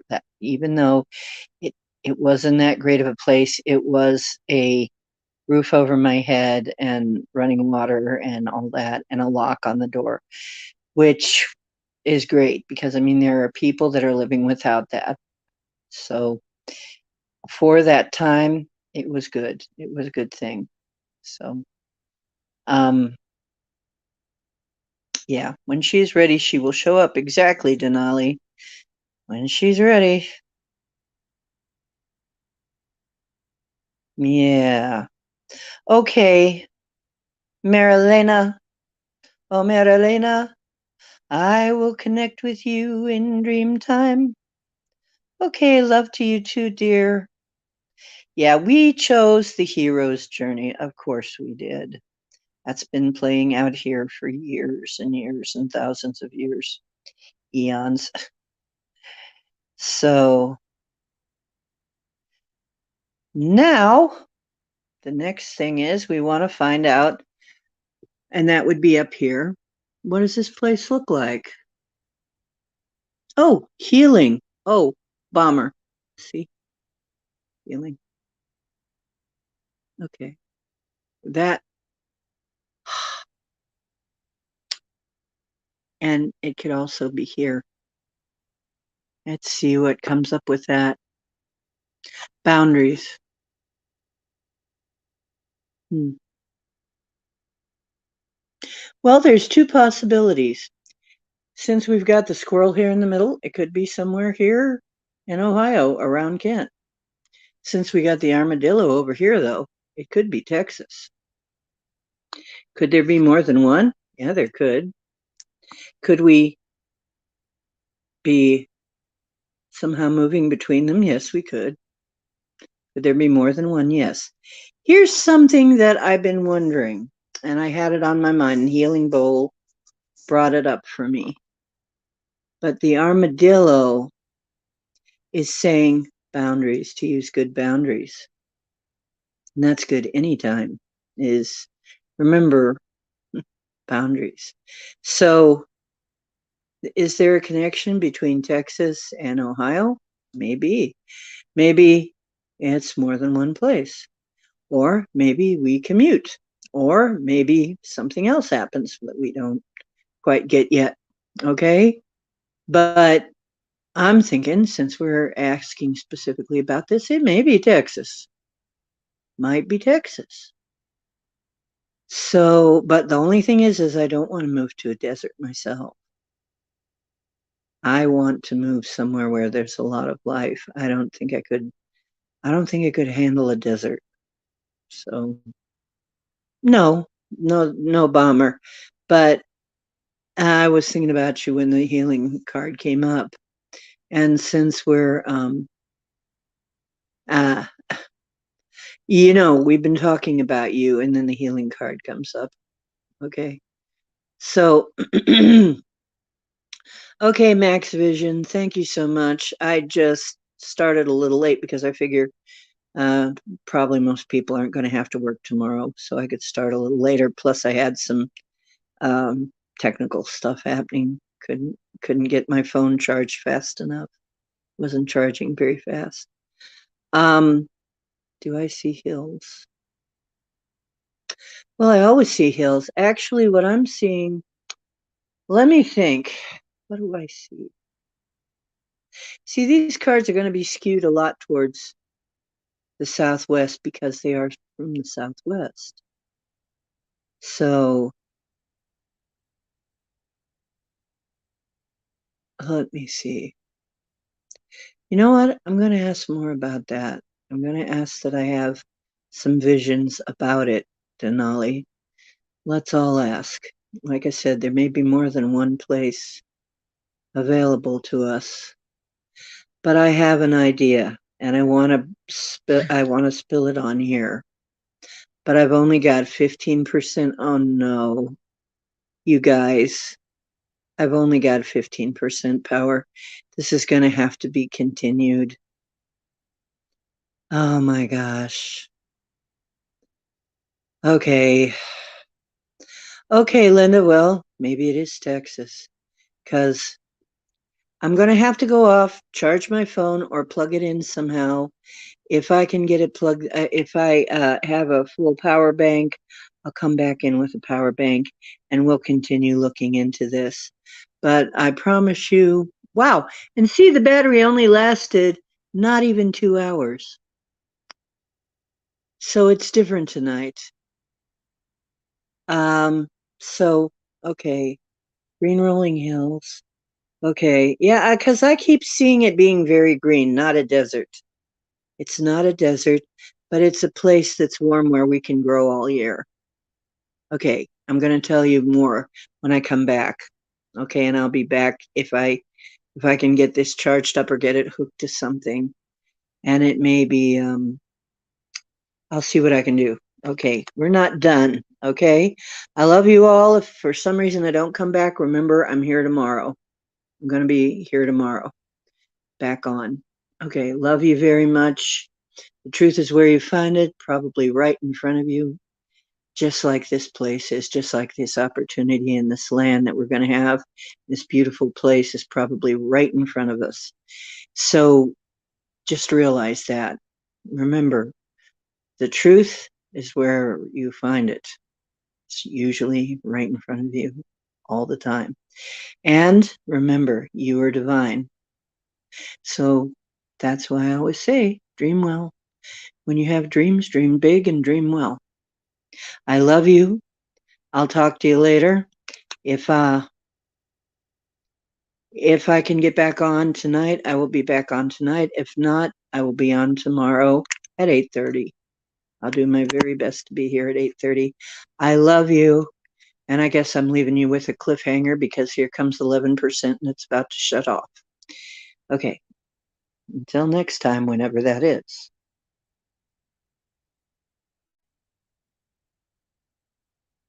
That even though it it wasn't that great of a place, it was a roof over my head and running water and all that, and a lock on the door, which is great, because I mean there are people that are living without that. So for that time, it was good. It was a good thing. So um yeah, when she's ready, she will show up. Exactly, Denali. When she's ready. Yeah. Okay, Marilena. Oh, Marilena, I will connect with you in dream time. Okay, love to you too, dear. Yeah, we chose the hero's journey. Of course we did. That's been playing out here for years and years and thousands of years, eons. So now the next thing is we want to find out, and that would be up here. What does this place look like? Oh, healing. Oh, bomber. See, healing. Okay. That, and it could also be here. Let's see what comes up with that. Boundaries. Hmm. Well, there's two possibilities. Since we've got the squirrel here in the middle, it could be somewhere here in Ohio around Kent. Since we got the armadillo over here, though, it could be Texas. Could there be more than one? Yeah, there could. Could we be somehow moving between them? Yes, we could. Could there be more than one? Yes. Here's something that I've been wondering, and I had it on my mind, and Healing Bowl brought it up for me. But the armadillo is saying boundaries, to use good boundaries. And that's good anytime, is remember boundaries. So is there a connection between Texas and Ohio? Maybe. Maybe it's more than one place. Or maybe we commute. Or maybe something else happens that we don't quite get yet. Okay? But I'm thinking, since we're asking specifically about this, it may be Texas. Might be Texas. So, but the only thing is I don't want to move to a desert myself. I want to move somewhere where there's a lot of life. I don't think I could handle a desert. So, no bomber. But I was thinking about you when the healing card came up. And since we're, uh, we've been talking about you, and then the healing card comes up. Okay. So, okay, Max Vision, thank you so much. I just started a little late because I figure uh, probably most people aren't going to have to work tomorrow, so I could start a little later. Plus, I had some technical stuff happening. Couldn't get my phone charged fast enough. Wasn't charging very fast. Um, do I see hills? Well, I always see hills. Actually, what I'm seeing, let me think. What do I see? See, these cards are going to be skewed a lot towards the Southwest because they are from the Southwest. So let me see. You know what? I'm going to ask more about that. I'm going to ask that I have some visions about it, Denali. Let's all ask. Like I said, there may be more than one place available to us, but I have an idea, and I want to spill it on here. But I've only got 15%. Oh no, you guys. I've only got 15% power. This is going to have to be continued. Oh my gosh. Okay. Okay, Linda. Well, maybe it is Texas because I'm going to have to go off, charge my phone, or plug it in somehow. If I can get it plugged, if I have a full power bank, I'll come back in with a power bank and we'll continue looking into this. But I promise you, wow. And see, the battery only lasted not even 2 hours. So it's different tonight. Um, so, okay, green rolling hills. Okay, yeah, because I keep seeing it being very green, not a desert. It's not a desert, but it's a place that's warm where we can grow all year. Okay, I'm going to tell you more when I come back. Okay, and I'll be back if I can get this charged up or get it hooked to something. And it may be I'll see what I can do. Okay, we're not done. Okay, I love you all. If for some reason I don't come back, remember I'm here tomorrow. I'm going to be here tomorrow. Back on. Okay, love you very much. The truth is where you find it, probably right in front of you. just like this place is, just like this opportunity in this land that we're going to have. This beautiful place is probably right in front of us. So just realize that. Remember, the truth is where you find it. It's usually right in front of you all the time. And remember, you are divine. So that's why I always say, dream well. When you have dreams, dream big and dream well. I love you. I'll talk to you later. If if I can get back on tonight, I will be back on tonight. If not, I will be on tomorrow at 8:30. I'll do my very best to be here at 8:30. I love you. And I guess I'm leaving you with a cliffhanger because here comes 11% and it's about to shut off. Okay. Until next time, whenever that is.